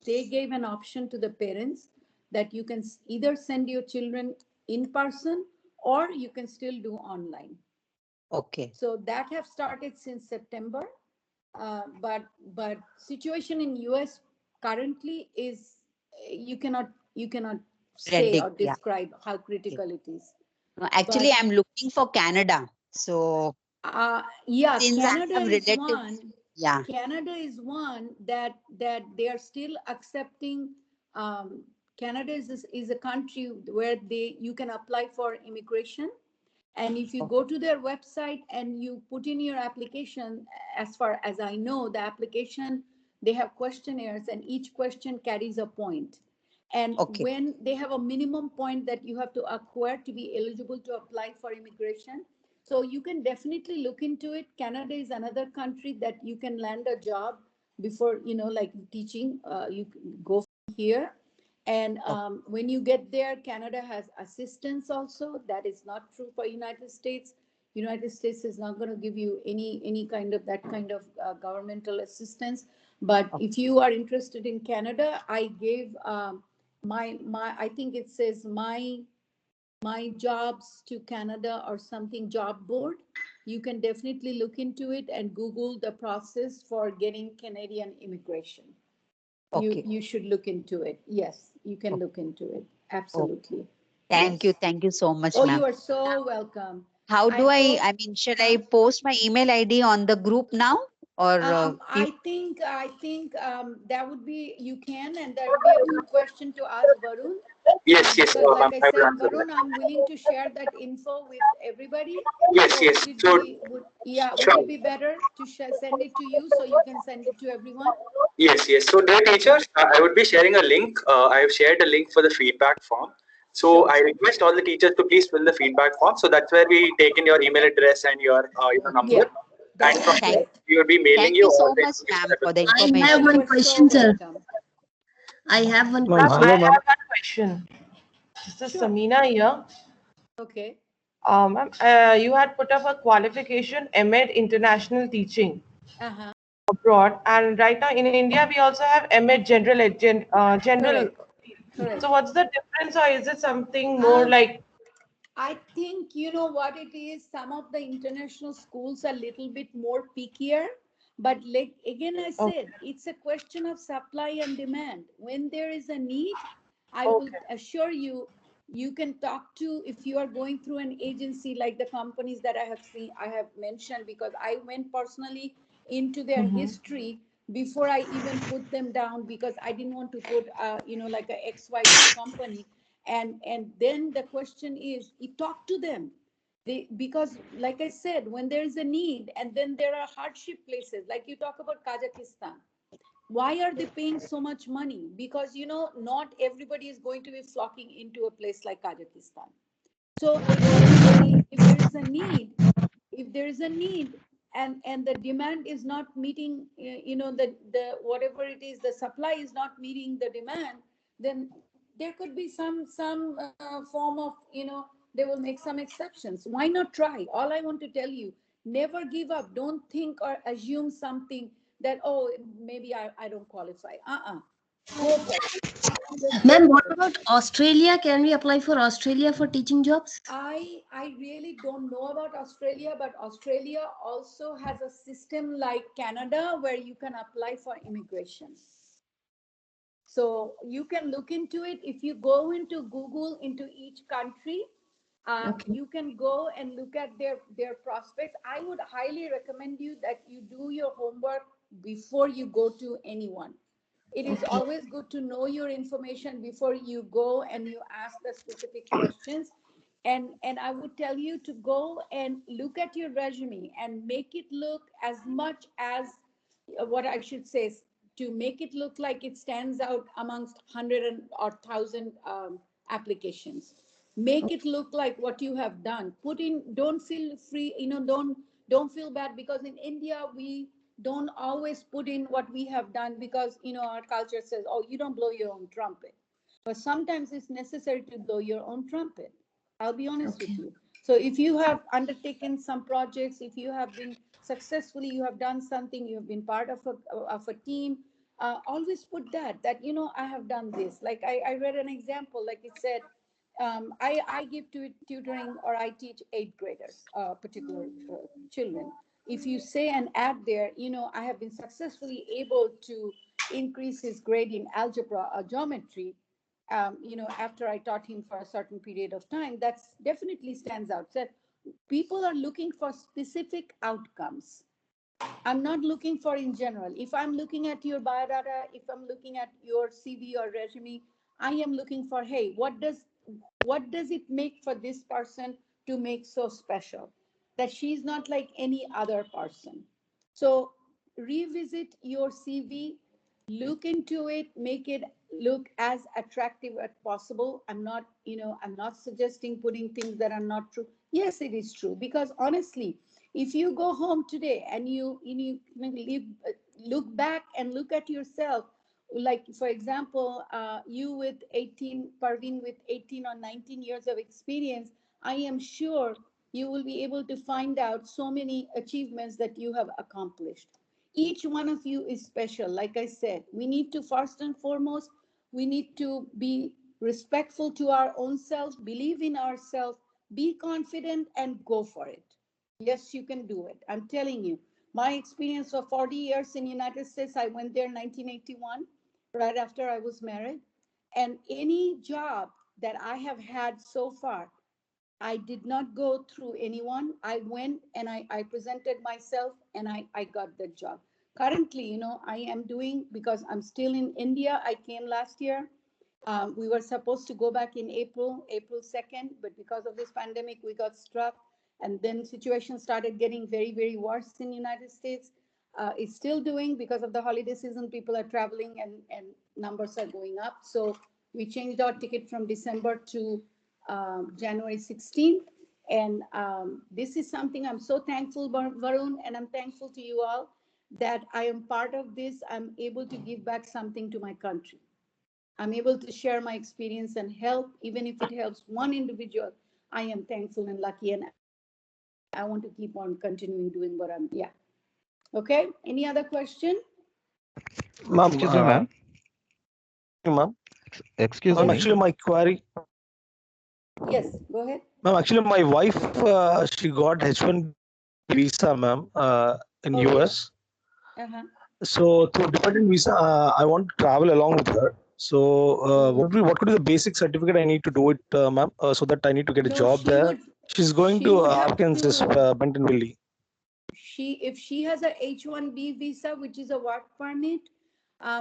they gave an option to the parents that you can either send your children in person or you can still do online. Okay. So that have started since September. But situation in US currently is, you cannot say or Predict. Yeah. describe how Okay. critical it is. No, But actually, I'm looking for Canada. So yeah, since I Canada have is relatives, one. yeah. Canada is one that they are still accepting. Um, Canada is a country where they you can apply for immigration, and if you Oh, go to their website and you put in your application, as far as I know, the application, they have questionnaires and each question carries a point. And okay. when they have a minimum point that you have to acquire to be eligible to apply for immigration, so you can definitely look into it. Canada is another country that you can land a job before, like teaching. You can go here, and Okay. when you get there, Canada has assistance also. That is not true for United States. United States is not going to give you any kind of that kind of governmental assistance. But Okay. if you are interested in Canada, I gave my I think it says my jobs to Canada or something, job board. You can definitely look into it and Google the process for getting Canadian immigration. Okay. you should look into it. Yes, you can Okay. look into it. Okay. Absolutely. Thank you. Yes. Thank you so much, Oh, you ma'am. are so welcome. How I do hope. I mean, should Huh? I post my email ID on the group now or keep? I think that would be, you can, and that would be a good question to ask Varun. Yes, yes, Because like ma'am, I I will said, answer Varun, that. I'm willing to share that info with everybody. Yes, So yes. would it So, be, would, yeah, would sure. it be better to send it to you so you can send it to everyone? Yes, yes. So, dear teachers, I would be sharing a link. I have shared a link for the feedback form. So, Sure. I request all the teachers to please fill the feedback form. So that's where we take in your email address and your number, Yeah, that and would be from Thank, there great. we will be mailing thank you you all so the much, information ma'am, that for was the provided. Oh, I have you information. one are so question, sir. welcome. I have one Ma'am, question. hello, I ma'am. have one question. This is Sure. Samina here. Okay. Ma'am, you had put up a qualification MEd International Teaching Uh-huh. abroad, and right now in India we also have MEd General. Correct. Correct. So what's the difference, or is it something more Um, like? I think you know what it is. Some of the international schools are a little bit more pickier, but like again, I Okay, said it's a question of supply and demand. When there is a need, I will okay. assure you, you can talk to if you are going through an agency like the companies that I have seen, I have mentioned because I went personally into their Mm-hmm. history before I even put them down because I didn't want to put like a XYZ company, and then the question is you talk to them, because like I said, when there is a need and then there are hardship places like you talk about Kazakhstan, why are they paying so much money? Because not everybody is going to be flocking into a place like Kazakhstan. So if there is a need, if there is a need and the demand is not meeting, the whatever it is, the supply is not meeting the demand, then there could be some form of, they will make some exceptions. Why not try? All I want to tell you, never give up. Don't think or assume something that, oh, maybe I don't qualify. Go for it. Just go Ma'am, what for it. about Australia? Can we apply for Australia for teaching jobs? I really don't know about Australia, but Australia also has a system like Canada where you can apply for immigration. So you can look into it. If you go into Google into each country, Okay. you can go and look at their prospects. I would highly recommend you that you do your homework before you go to anyone. It is Okay. always good to know your information before you go and you ask the specific questions. And I would tell you to go and look at your resume and make it look as much as what I should say is to make it look like it stands out amongst 100 or 1,000 applications. Make it look like what you have done. Put in. Don't feel free. Don't feel bad because in India we don't always put in what we have done because our culture says, oh, you don't blow your own trumpet. But sometimes it's necessary to blow your own trumpet. I'll be honest with Okay. you. So if you have undertaken some projects, if you have been successfully, you have done something, you have been part of a team, always put that I have done this. Like I read an example, like it said, I give tutoring or I teach eighth graders, particular children. If you say and add there, I have been successfully able to increase his grade in algebra or geometry, after I taught him for a certain period of time, that's definitely stands out. So people are looking for specific outcomes. I'm not looking for in general. If I'm looking at your biodata, if I'm looking at your CV or resume, I am looking for, hey, what does it make for this person to make so special that she's not like any other person? So revisit your CV, look into it, make it look as attractive as possible. I'm not suggesting putting things that are not true. Yes, it is true because honestly, if you go home today and look back and look at yourself, like for example, you with 18, Parveen with 18 or 19 years of experience, I am sure you will be able to find out so many achievements that you have accomplished. Each one of you is special. Like I said, we need to first and foremost, we need to be respectful to our own selves, believe in ourselves, be confident and go for it. Yes, you can do it. I'm telling you. My experience for 40 years in United States, I went there in 1981. right after I was married. And any job that I have had so far, I did not go through anyone. I went and I presented myself and I got the job. Currently, I am doing, because I'm still in India. I came last year. We were supposed to go back in April 2nd, but because of this pandemic, we got struck. And then situation started getting very, very worse in United States. It's still doing, because of the holiday season, people are traveling and numbers are going up. So we changed our ticket from December to January 16th. And this is something I'm so thankful, Varun, and I'm thankful to you all that I am part of this. I'm able to give back something to my country. I'm able to share my experience and help, even if it helps one individual. I am thankful and lucky, and I want to keep on continuing doing what I'm, yeah. Okay. Any other question? Ma'am, Excuse me, ma'am. good morning, ma'am. Excuse Ma'am, Yes. me. actually, my query, Yes. Go ahead. ma'am, actually, my wife, she got H1B visa, ma'am, in Okay. US. Uh-huh. So through dependent visa, I want to travel along with her. So what could be the basic certificate I need to do it, ma'am, so that I need to get a No, job there? She's going she to would have Arkansas, to, Bentonville. if she has a H1B visa, which is a work permit,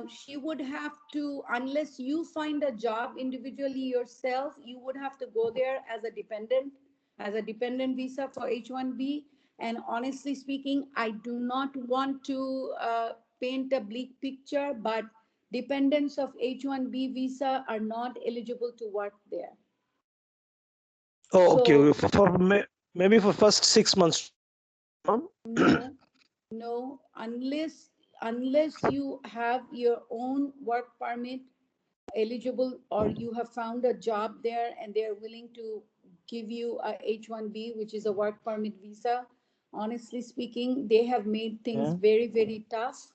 she would have to, unless you find a job individually yourself, you would have to go there as a dependent visa for H1B. And honestly speaking, I do not want to paint a bleak picture, but dependents of H1B visa are not eligible to work there. Oh, okay. So Maybe for first 6 months, ma'am. no, no, unless you have your own work permit eligible, or you have found a job there and they're willing to give you a H1B, which is a work permit visa. Honestly speaking, they have made things Okay. very, very tough.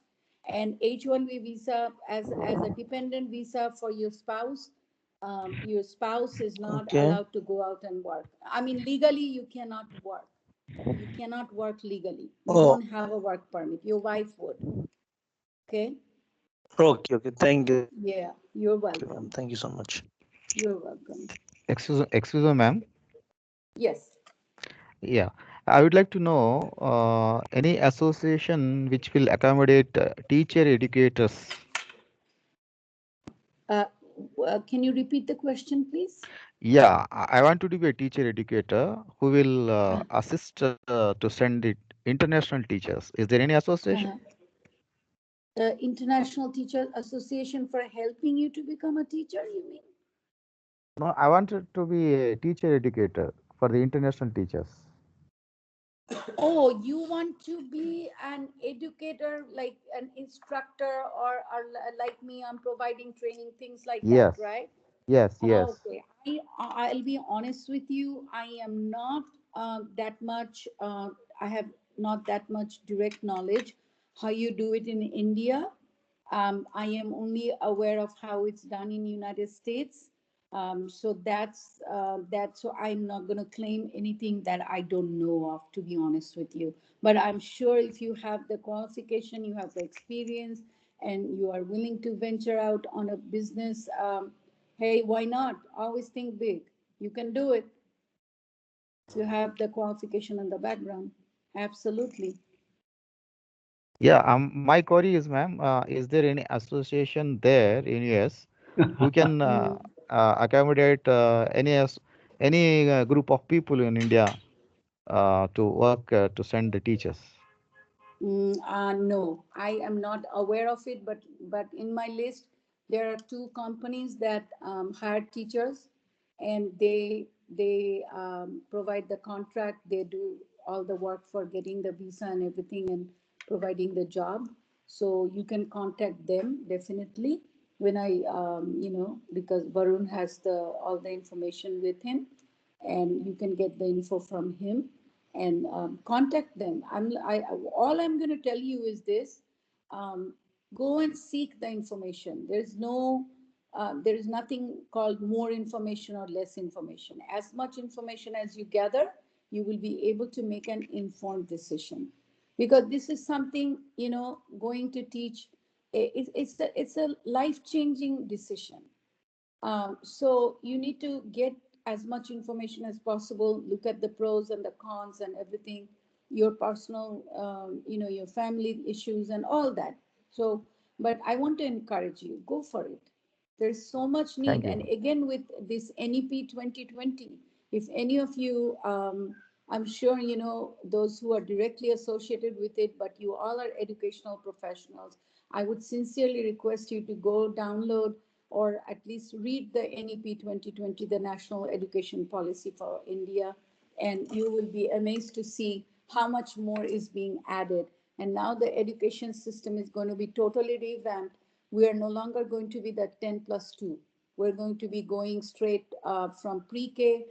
And H1B visa, as a dependent visa for your spouse is not Okay. allowed to go out and work. I mean, legally, you cannot work. You cannot work legally. You Oh, don't have a work permit. Your wife would. Okay. okay. Okay. Thank you, ma'am. Yeah. Thank you so You're much. welcome. You're welcome. Excuse me, ma'am. Yes. Yeah, I would like to know any association which will accommodate teacher educators. Uh, can you repeat the question, please? Yeah, I want to be a teacher educator who will Uh, assist to send it international teachers. Is there any association? uh, the International Teacher Association for helping you to become a teacher, you mean? No, I wanted to be a teacher educator for the international teachers. Oh, you want to be an educator, like an instructor, or like me, I'm providing training, things like that, Yes, right? yes, yes. Okay, I'll be honest with you. I am not that much. I have not that much direct knowledge how you do it in India. I am only aware of how it's done in United States. So that's that. So I'm not going to claim anything that I don't know of, to be honest with you. But I'm sure if you have the qualification, you have the experience, and you are willing to venture out on a business, hey, why not? Always think big. You can do it if you have the qualification and the background. Absolutely. Yeah, my query is, ma'am, is there any association there in US who can Mm. accommodate any group of people in India to work to send the teachers? No, I am not aware of it, but in my list there are two companies that hire teachers, and they provide the contract. They do all the work for getting the visa and everything and providing the job. So you can contact them definitely when because Varun has the all the information with him, and you can get the info from him and contact them. All I'm going to tell you is this: um, go and seek the information. There is nothing called more information or less information. As much information as you gather, you will be able to make an informed decision. Because this is something, going to teach it's a life changing decision. So you need to get as much information as possible, look at the pros and the cons and everything, your personal, your family issues and all that. So, but I want to encourage you, go for it. There's so much need. Thank And you. again, with this NEP 2020, if any of you, I'm sure, those who are directly associated with it, but you all are educational professionals, I would sincerely request you to go download or at least read the NEP 2020, the National Education Policy for India, and you will be amazed to see how much more is being added. And now the education system is going to be totally revamped. We are no longer going to be that 10 plus 2. We're going to be going straight from pre-K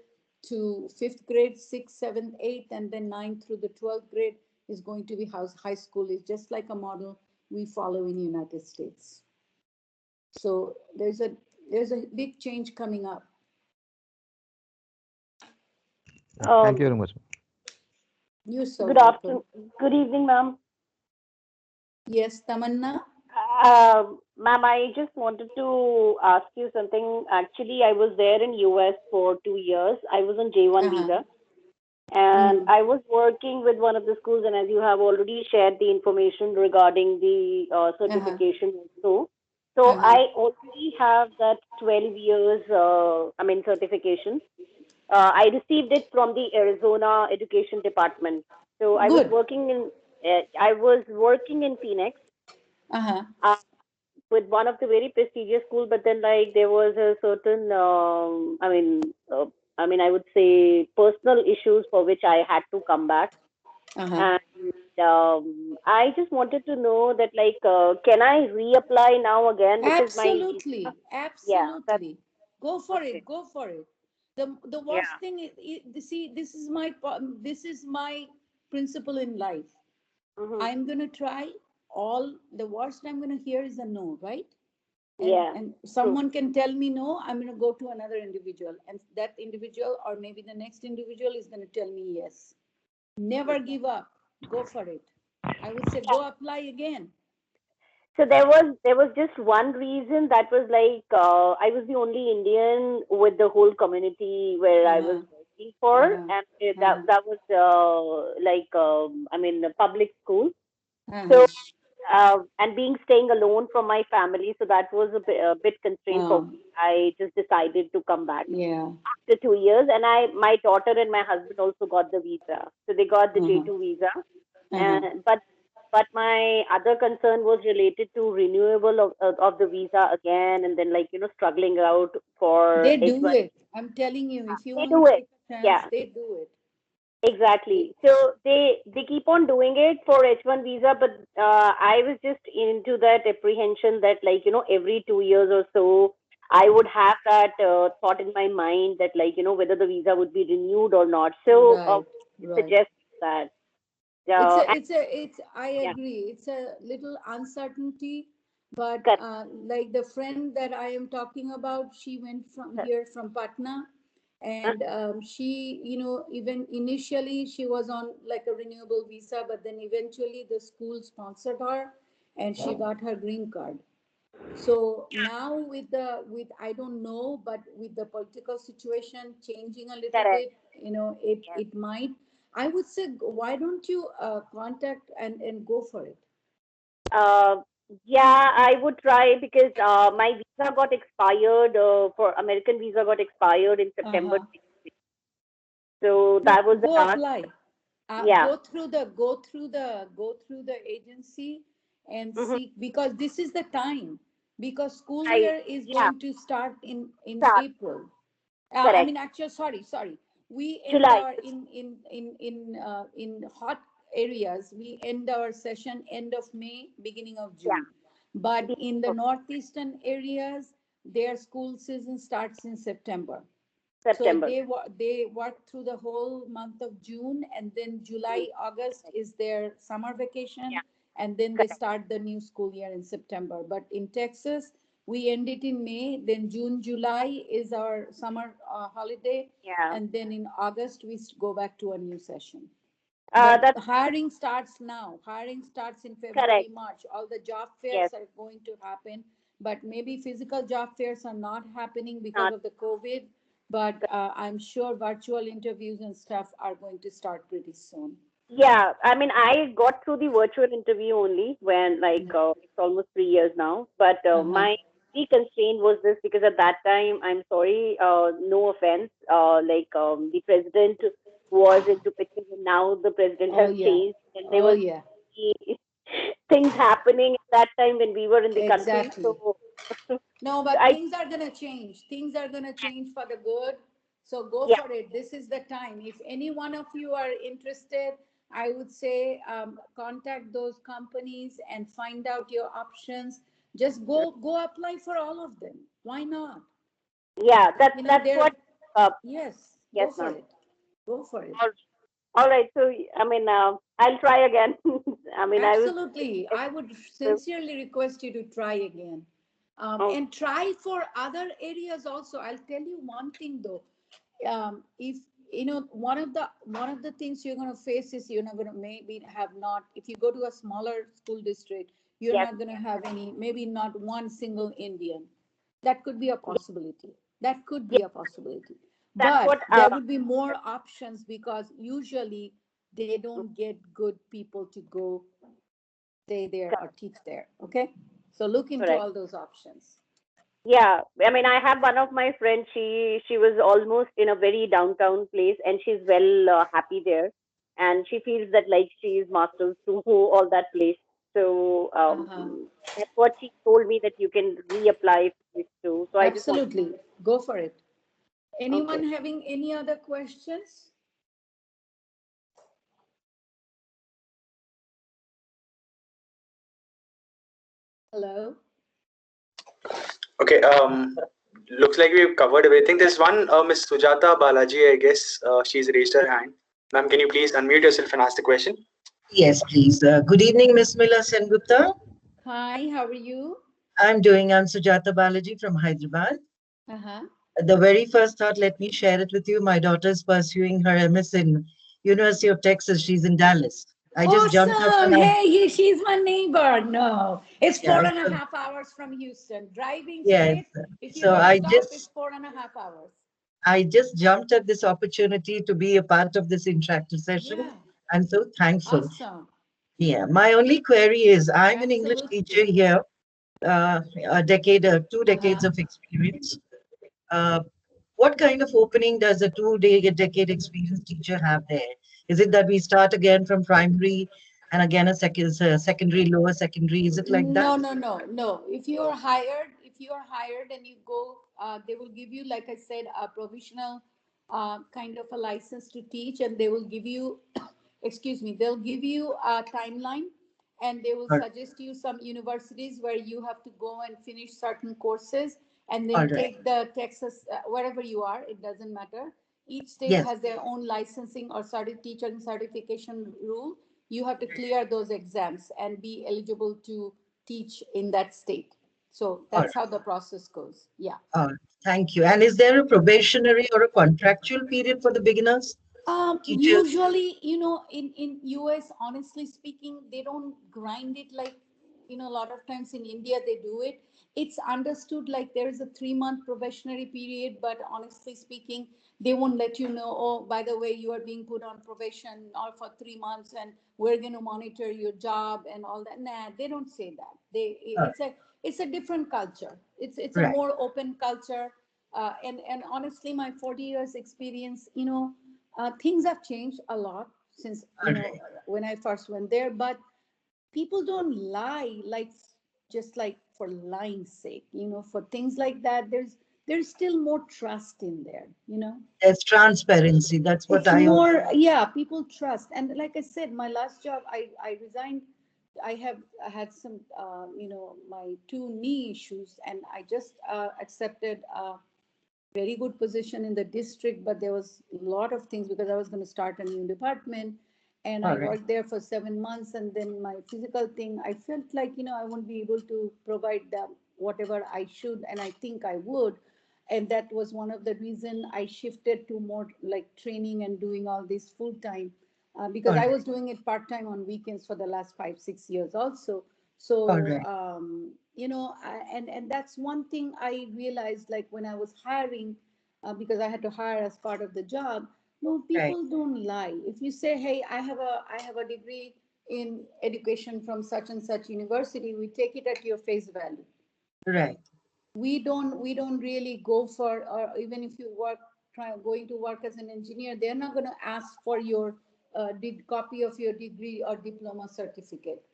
to fifth grade, sixth, seventh, eighth, and then ninth through the 12th grade is going to be high school. It's just like a model we follow in the United States. So there's a big change coming up. Thank you very Um, much. You're so Good welcome. afternoon. Good evening, ma'am. Yes, Tamanna. Ma'am, I just wanted to ask you something. Actually, I was there in US for 2 years. I was on J1 Uh-huh. visa, and Mm-hmm. I was working with one of the schools. And as you have already shared the information regarding the Uh-huh. certification also, so Uh-huh. I already have that 12 years, certification. I received it from the Arizona Education Department. So Good. I was working in Phoenix Uh-huh. uh, with one of the very prestigious school, but then like there was a certain, I would say personal issues for which I had to come back, Uh-huh. and I just wanted to know that like, can I reapply now again because my visa? Absolutely. Yeah, that's Absolutely. Go for okay. it. Go for it. The Yeah. worst thing is, see, this is my principle in life. Hmm. I'm gonna try. All the worst I'm gonna hear is a no, right? and Yeah. and True. someone can tell me no, I'm going to go to another individual, and that individual or maybe the next individual is going to tell me yes. Never give up. Go for it. I would say go apply again. So there was just one reason that was like I was the only Indian with the whole community where I was Uh-huh. working for, Uh-huh. and Uh-huh. that was a public school. So Uh-huh. and being staying alone from my family, so that was a bit constraint for Uh, me. I just decided to come back yeah. after 2 years, and my daughter and my husband also got the visa, so they got the Uh-huh. J2 visa, Uh-huh. and but my other concern was related to renewable of the visa again, and then like struggling out for They do H1. it. I'm telling you, if you They want do to it, take a chance, yeah, they do it. They, exactly. So they keep on doing it for H1 visa, but I was just into that apprehension that like every 2 years or so I would have that thought in my mind that like whether the visa would be renewed or not. So right. to Right. suggest that It's a, and, it's a, it's, I yeah, agree. It's a little uncertainty, but correct. like the friend that I am talking about, she went from here from Patna, Uh, and she, even initially she was on like a renewable visa, but then eventually the school sponsored her, and she got her green card. So now with I don't know, but with the political situation changing a little correct. bit, it Yes. it might. I would say, why don't you contact and go for it? Uh, yeah, I would try because my visa got expired for American visa got expired in September. Uh-huh. So No, that was the go last. apply. Yeah. Go through the agency and Mm-hmm. seek, because this is the time, because school I year is Yeah. going to start in Start. April. I Correct. mean, actually, sorry. We end July. our in hot areas. We end our session end of May, beginning of Yeah. June. But The, in the northeastern areas, their school season starts in September. So September. they work through the whole month of June, and then Mm. July, August is their summer vacation, Yeah. and then they Correct. start the new school year in September. But in Texas, we end it in May, then June, July is our summer holiday, Yeah. and then in August we go back to a new session. But That's hiring starts now. Hiring starts in February, correct. March. All the job Yes. fairs are going to happen, but maybe physical job fairs are not happening because Not of the COVID. But I'm sure virtual interviews and stuff are going to start pretty soon. Yeah, I mean, I got through the virtual interview only when, like, it's almost 3 years now. But Uh-huh. my key constraint was this because at that time, I'm sorry, no offense, the president was into pictures, and now the president Oh has yeah. changed, and there Oh was yeah. things happening at that time when we were in the country. Exactly. So No, but I, things are going to change. Things are going to change for the good. So go yeah, for it. This is the time. If any one of you are interested, I would say contact those companies and find out your options. Just go apply for all of them. Why not? yeah, that's They're what. Uh, yes. yes, Go for ma'am. it. Go for it. All right. So, I mean, I'll try again. I mean, I was. Absolutely. I would sincerely request you to try again. Oh, And try for other areas also. I'll tell you one thing though. If one of the things you're going to face is you're not going to maybe have not, if you go to a smaller school district, you're yes. not going to have any, maybe not one single Indian. That could be a possibility. That could be Yes. a possibility. That's But what. there would be more options because usually they don't get good people to go stay there or teach there. Okay. So look into Correct. all those options. Yeah. I mean, I have one of my friends. She was almost in a very downtown place, and she's well happy there, and she feels that like she is masters to all that place. So Uh-huh. that's what she told me that you can reapply if you wish to. So I just want. Absolutely. Go for it. Okay. Anyone having any other questions? Hello? Okay. Looks like we've covered everything. There's one Miss Sujata Balaji, I guess. She's raised her hand. Ma'am, can you please unmute yourself and ask the question? Yes, please. Good evening, Miss Mila Sengupta. Hi, how are you? I'm Sujata Balaji from Hyderabad. Uh-huh. The very first thought, let me share it with you. My daughter is pursuing her MS in University of Texas. She's in Dallas. I just jumped up Awesome. and I, Hey, she's my neighbor. No, it's yeah, four and a so, half hours from Houston. Driving yes. straight. If you So don't stop, it's 4.5 hours. I just jumped at this opportunity to be a part of this interactive session. Yeah. I'm so thankful. Awesome. Yeah, my only query is I'm an English teacher Absolutely. here, a decade, 2 decades Uh-huh. of experience. Uh, what kind of opening does a decade experienced teacher have there? Is it that we start again from primary and again a secondary, lower secondary? Is it like that? No, no, no, no. If you are hired and you go, they will give you, like I said, a provisional kind of a license to teach, and they will give you, excuse me, they'll give you a timeline, and they will All suggest you some universities where you have to go and finish certain courses, and all then right. take the Texas, wherever you are, it doesn't matter. Each state Yes. has their own licensing or teacher certification rule. You have to clear those exams and be eligible to teach in that state. So All that's right. how the process goes. Yeah. All right. Thank you. And is there a probationary or a contractual period for the beginners, teachers? Usually, in US, honestly speaking, they don't grind it like, a lot of times in India they do it. It's understood like there is a 3 month probationary period, but honestly speaking, they won't let you know, oh, by the way, you are being put on probation or for 3 months and we're going to monitor your job and all that. Nah, they don't say that. All right. It's a different culture. It's a Right. more open culture. And honestly, my 40 years experience, things have changed a lot since All right. when I first went there, but people don't lie like just like for lying's sake, for things like that. There's still more trust in there. There's transparency. That's what It's I also. more, yeah, people trust. And like I said, my last job, I resigned. I had some my two knee issues, and I just accepted very good position in the district, but there was a lot of things because I was going to start a new department, and I All right. worked there for 7 months, and then my physical thing, I felt like I won't be able to provide whatever I should, and I think I would, and that was one of the reason I shifted to more like training and doing all this full time. because All I right. was doing it part-time on weekends for the last 5-6 years also. All So right. and that's one thing I realized, like when I was hiring, because I had to hire as part of the job. No, Right. people don't lie. If you say, hey, I have a degree in education from such and such university, we take it at your face value. Right. We don't really go for, or even if you going to work as an engineer, they're not going to ask for your copy of your degree or diploma certificate,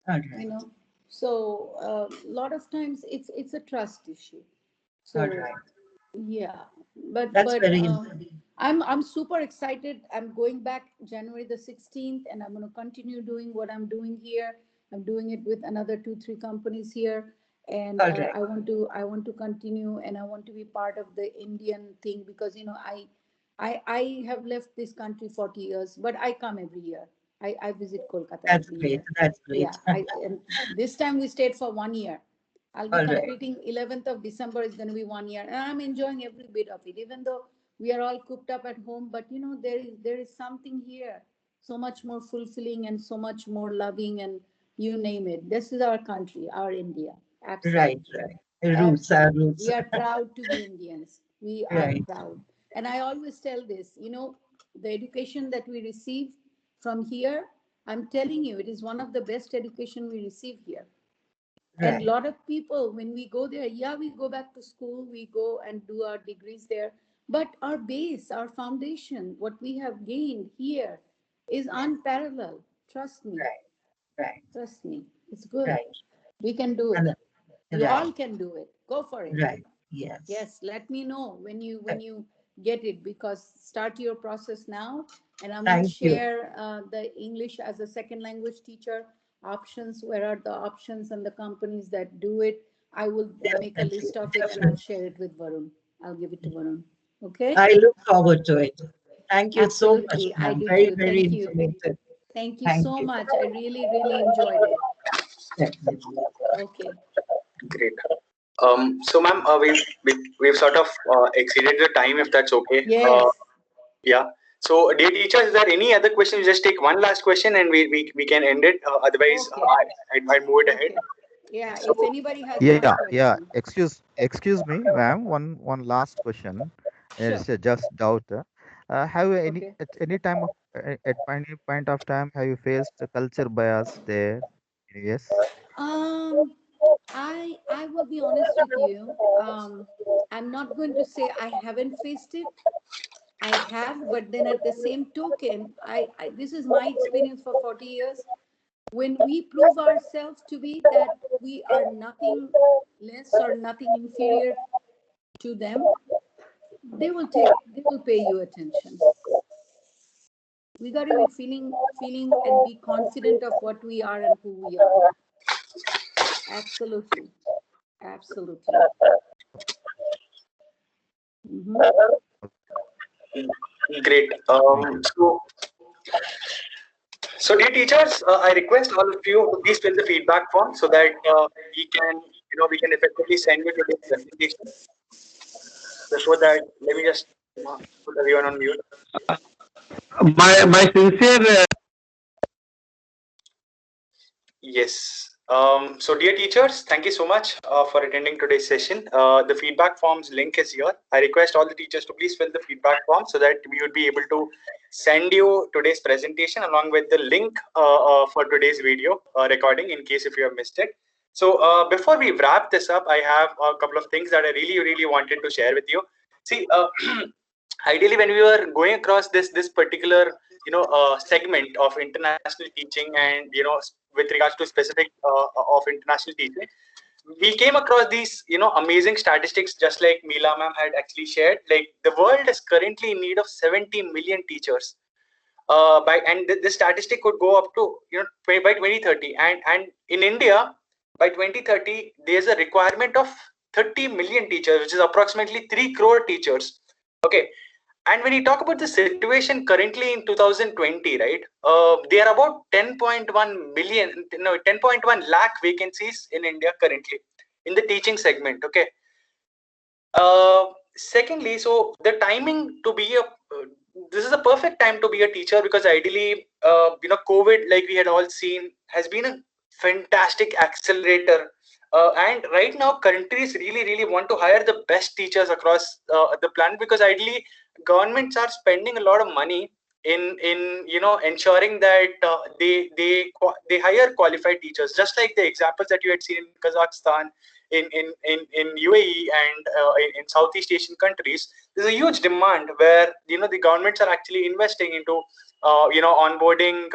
All you right. know. So a lot of times it's a trust issue. All So right. yeah, but That's but very I'm super excited. I'm going back January the 16th, and I'm going to continue doing what I'm doing here. I'm doing it with another 2-3 companies here, and all right. I want to continue, and I want to be part of the Indian thing, because I have left this country 40 years, but I come every year. I visit Kolkata That's every great. year. That's Yeah, great. and this time we stayed for 1 year. I'll be All right. completing 11th of December is going to be 1 year, and I'm enjoying every bit of it. Even though we are all cooped up at home, but there is something here so much more fulfilling and so much more loving, and you name it. This is our country, our India. Right. Absolutely. Right. Roots are Absolutely. roots. We are proud to be Indians. We are Right. proud. And I always tell this, the education that we receive from here, I'm telling you, it is one of the best education we receive here. And a Right. lot of people, when we go there, yeah, we go back to school, we go and do our degrees there. But our base, our foundation, what we have gained here is unparalleled. Trust me. Right. Right. Trust me. It's good. Right. We can do it. And You all right. can do it. Go for it. Right. Yes. Yes, let me know when you Uh, when you get it, because start your process now, and I'm going to Thank you. share the English as a second language teacher options. Where are the options and the companies that do it? I will make a Definitely. list of it, and I'll Definitely. share it with Varun. I'll give it to Varun. Okay? I look forward to it. Thank you so much, Absolutely. I ma'am. do Very, too. very Thank you. informative. Thank you Thank so you. much. I really, really enjoyed it. Definitely. Okay. Great. So, ma'am, we've sort of exceeded the time, if that's okay. Yes. Yeah. So, dear teachers, is there any other questions? Just take one last question, and we can end it. Otherwise, Okay. I move it ahead. Okay. Yeah. So, If anybody has Yeah, one yeah. question. Excuse me, ma'am. One last question. Sure. It's just doubt. Have you Okay. at any time of at any point of time have you faced a culture bias there? Yes. Um, I will be honest with you. I'm not going to say I haven't faced it. I have, but then at the same token, I this is my experience for 40 years. When we prove ourselves to be that we are nothing less or nothing inferior to them, they will pay you attention. We got to be feeling and be confident of what we are and who we are. Absolutely. Absolutely. Hmm. great. Thank you. So, dear teachers, I request all of you to please fill the feedback form so that we can effectively send you today's presentation. Before that, let me just put everyone on mute. My sincere Yes. So, dear teachers, thank you so much for attending today's session. The feedback forms link is here. I request all the teachers to please fill the feedback form so that we would be able to send you today's presentation along with the link for today's video recording in case if you have missed it. So, before we wrap this up, I have a couple of things that I really, really wanted to share with you. See, ideally, when we were going across this particular segment of international teaching, and with regards to specific of international teaching, we came across these amazing statistics, just like Mila ma'am had actually shared. Like, the world is currently in need of 70 million teachers, this statistic could go up to by 2030, and in India by 2030 there's a requirement of 30 million teachers, which is approximately 3 crore teachers. Okay. And when you talk about the situation currently in 2020, right, there are about 10.1 million, 10.1 lakh vacancies in India currently in the teaching segment. Okay. Secondly, so the timing to be a this is a perfect time to be a teacher, because ideally, COVID, like we had all seen, has been a fantastic accelerator. And right now, countries really want to hire the best teachers across the planet, because ideally, governments are spending a lot of money in ensuring that they hire qualified teachers, just like the examples that you had seen in Kazakhstan, in UAE, and in Southeast Asian countries. There's a huge demand where the governments are actually investing into onboarding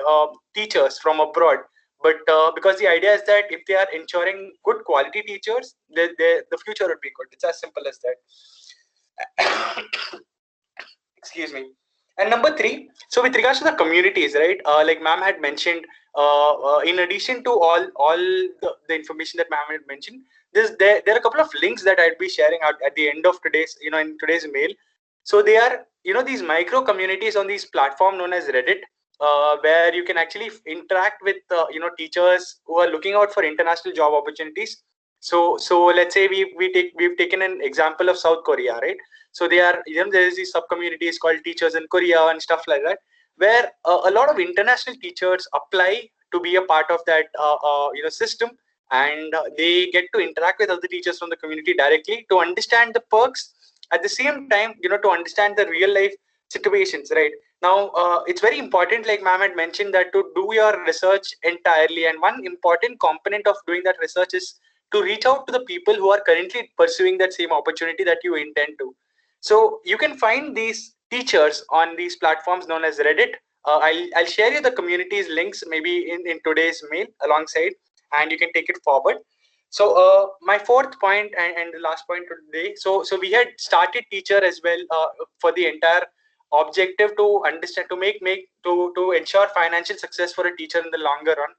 teachers from abroad. But because the idea is that if they are ensuring good quality teachers, the future would be good. It's as simple as that. Excuse me. And number three, so with regards to the communities, right, like ma'am had mentioned, in addition to all the information that ma'am had mentioned, there are a couple of links that I'd be sharing out at the end of today's, in today's mail. So they are, these micro communities on these platform known as Reddit, where you can actually interact with teachers who are looking out for international job opportunities. So let's say we've taken an example of South Korea, right? So they are, there's these sub communities called Teachers in Korea and stuff like that, where a lot of international teachers apply to be a part of that system, and they get to interact with other teachers from the community directly to understand the perks, at the same time to understand the real life situations. Right now, it's very important, like ma'am had mentioned, that to do your research entirely, and one important component of doing that research is to reach out to the people who are currently pursuing that same opportunity that you intend to. So you can find these teachers on these platforms known as Reddit. I'll share you the community's links maybe in today's mail alongside, and you can take it forward. So my fourth point and the last point today. So we had started teacher as well, for the entire objective to understand, to ensure financial success for a teacher in the longer run.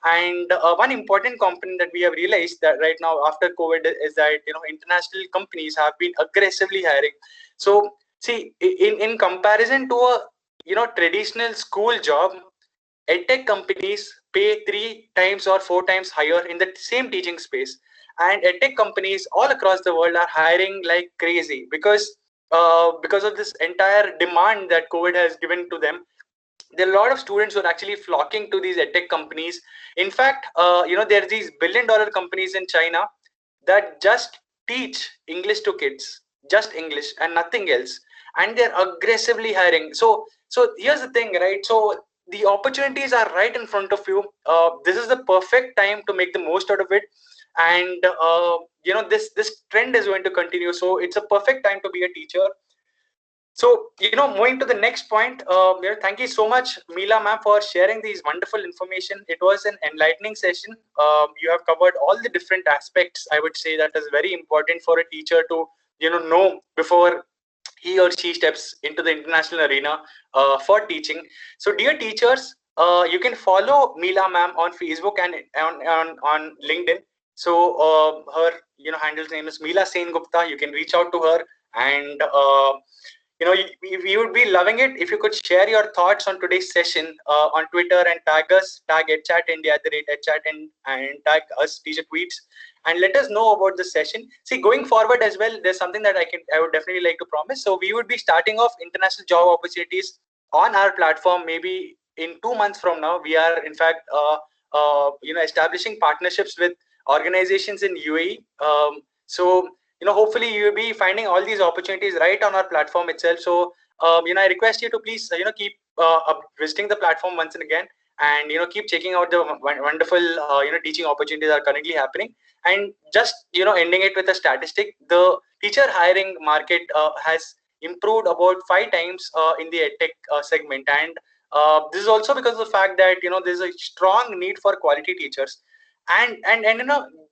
And one important component that we have realized that right now after COVID is that international companies have been aggressively hiring. So see, in comparison to a traditional school job, edtech companies pay 3 times or 4 times higher in the same teaching space, and edtech companies all across the world are hiring like crazy, because of this entire demand that COVID has given to them. There are a lot of students who are actually flocking to these edtech companies. In fact, there are these billion-dollar companies in China that just teach English to kids, just English and nothing else, and they're aggressively hiring. So here's the thing, right? So the opportunities are right in front of you. This is the perfect time to make the most out of it, and this trend is going to continue. So it's a perfect time to be a teacher. So, moving to the next point, thank you so much, Mila ma'am, for sharing these wonderful information. It was an enlightening session. You have covered all the different aspects, I would say, that is very important for a teacher to, know before he or she steps into the international arena for teaching. So, dear teachers, you can follow Mila ma'am on Facebook and on LinkedIn. So, her, handle's name is Mila Sengupta. You can reach out to her, and we would be loving it if you could share your thoughts on today's session on Twitter, and tag us, tag @chatindia @chat, and tag us teacher tweets, and let us know about the session. See, going forward as well, there's something that I would definitely like to promise. So we would be starting off international job opportunities on our platform maybe in 2 months from now. We are in fact establishing partnerships with organizations in UAE. So hopefully you'll be finding all these opportunities right on our platform itself. So I request you to please keep visiting the platform once and again, and keep checking out the wonderful teaching opportunities that are currently happening. And just ending it with a statistic, the teacher hiring market has improved about 5 times in the edtech segment, and this is also because of the fact that there's a strong need for quality teachers. And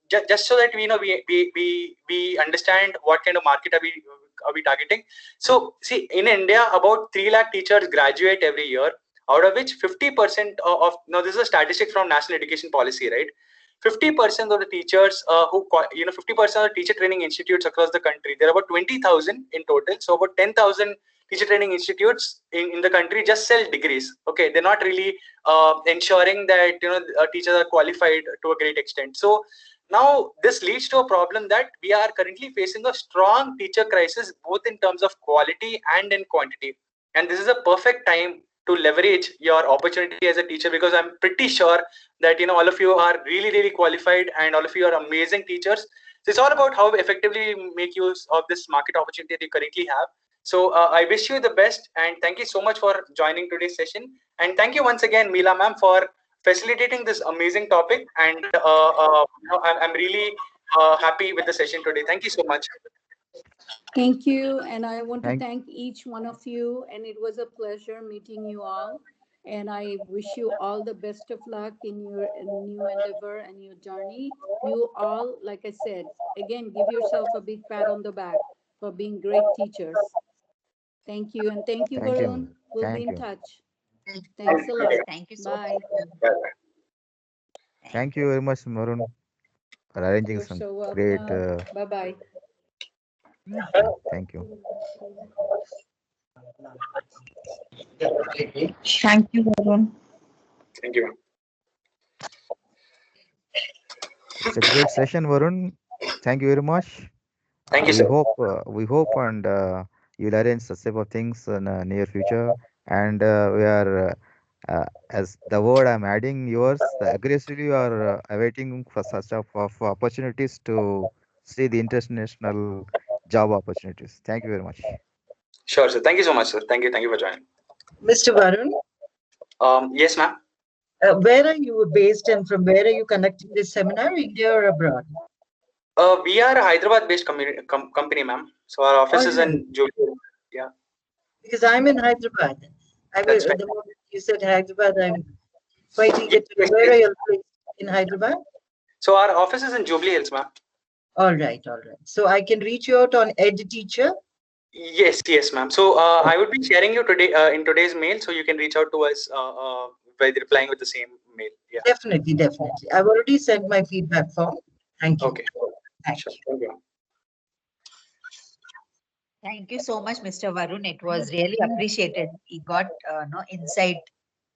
just so that we understand what kind of market are we targeting. So see, in India, about 3 lakh teachers graduate every year, out of which 50% of now this is a statistic from National Education Policy, right? 50% of the teachers 50% of the teacher training institutes across the country, there are about 20,000 in total. So about 10,000 teacher training institutes in the country just sell degrees. Okay, they're not really ensuring that teachers are qualified to a great extent. So now this leads to a problem that we are currently facing a strong teacher crisis, both in terms of quality and in quantity. and this is a perfect time to leverage your opportunity as a teacher, because I'm pretty sure that all of you are really, really qualified, and all of you are amazing teachers. So it's all about how effectively make use of this market opportunity that you currently have. So I wish you the best, and thank you so much for joining today's session. And thank you once again, Mila ma'am, for facilitating this amazing topic. And I'm really happy with the session today. Thank you so much. Thank you. And I want to Thank thank each one of you. And it was a pleasure meeting you all. And I wish you all the best of luck in your new endeavor and your journey. You all, like I said, again, give yourself a big pat on the back for being great teachers. Thank you. And thank you, thank you. Varun. We'll be Thank in you. touch. Thank Thanks a lot. thank you so much. Bye. Thank Thank you. you very much, Marun, for arranging You're some so great. welcome. Bye bye. Thank you. Thank you, Varun. Thank you. It's a great session, Varun. Thank you very much. Thank you, We sir. hope, and you'll arrange such type of things in near future. And we are, as the word I'm adding yours, the aggressively are awaiting for such of opportunities to see the international job opportunities. Thank you very much. Sure, sir. Thank you so much, sir. Thank you. Thank you for joining. Mr. Varun, Yes, ma'am. where are you based and from where are you conducting this seminar, India or abroad? We are a Hyderabad-based company, ma'am. So our office All is right. in Jubilee. Yeah, Because I'm in Hyderabad. that's fine. The moment you said Hyderabad, I'm quite eager to know Yes, where yes. are you placed in Hyderabad? So our office is in Jubilee Hills, ma'am. All right, all right. So I can reach you out on Ed Teacher. Yes, yes, ma'am. So I would be sharing you today in today's mail, so you can reach out to us by replying with the same mail. Yeah. Definitely, definitely. I've already sent my feedback form. Thank you. Okay. Thank Sure. you. Thank you. Thank you so much, Mr. Varun. It was really appreciated. He got no insight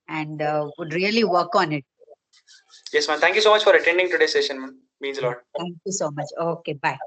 and would really work on it. Yes, ma'am. Thank you so much for attending today's session, ma'am. Means a Yeah. lot. Thank you so much. Okay, bye.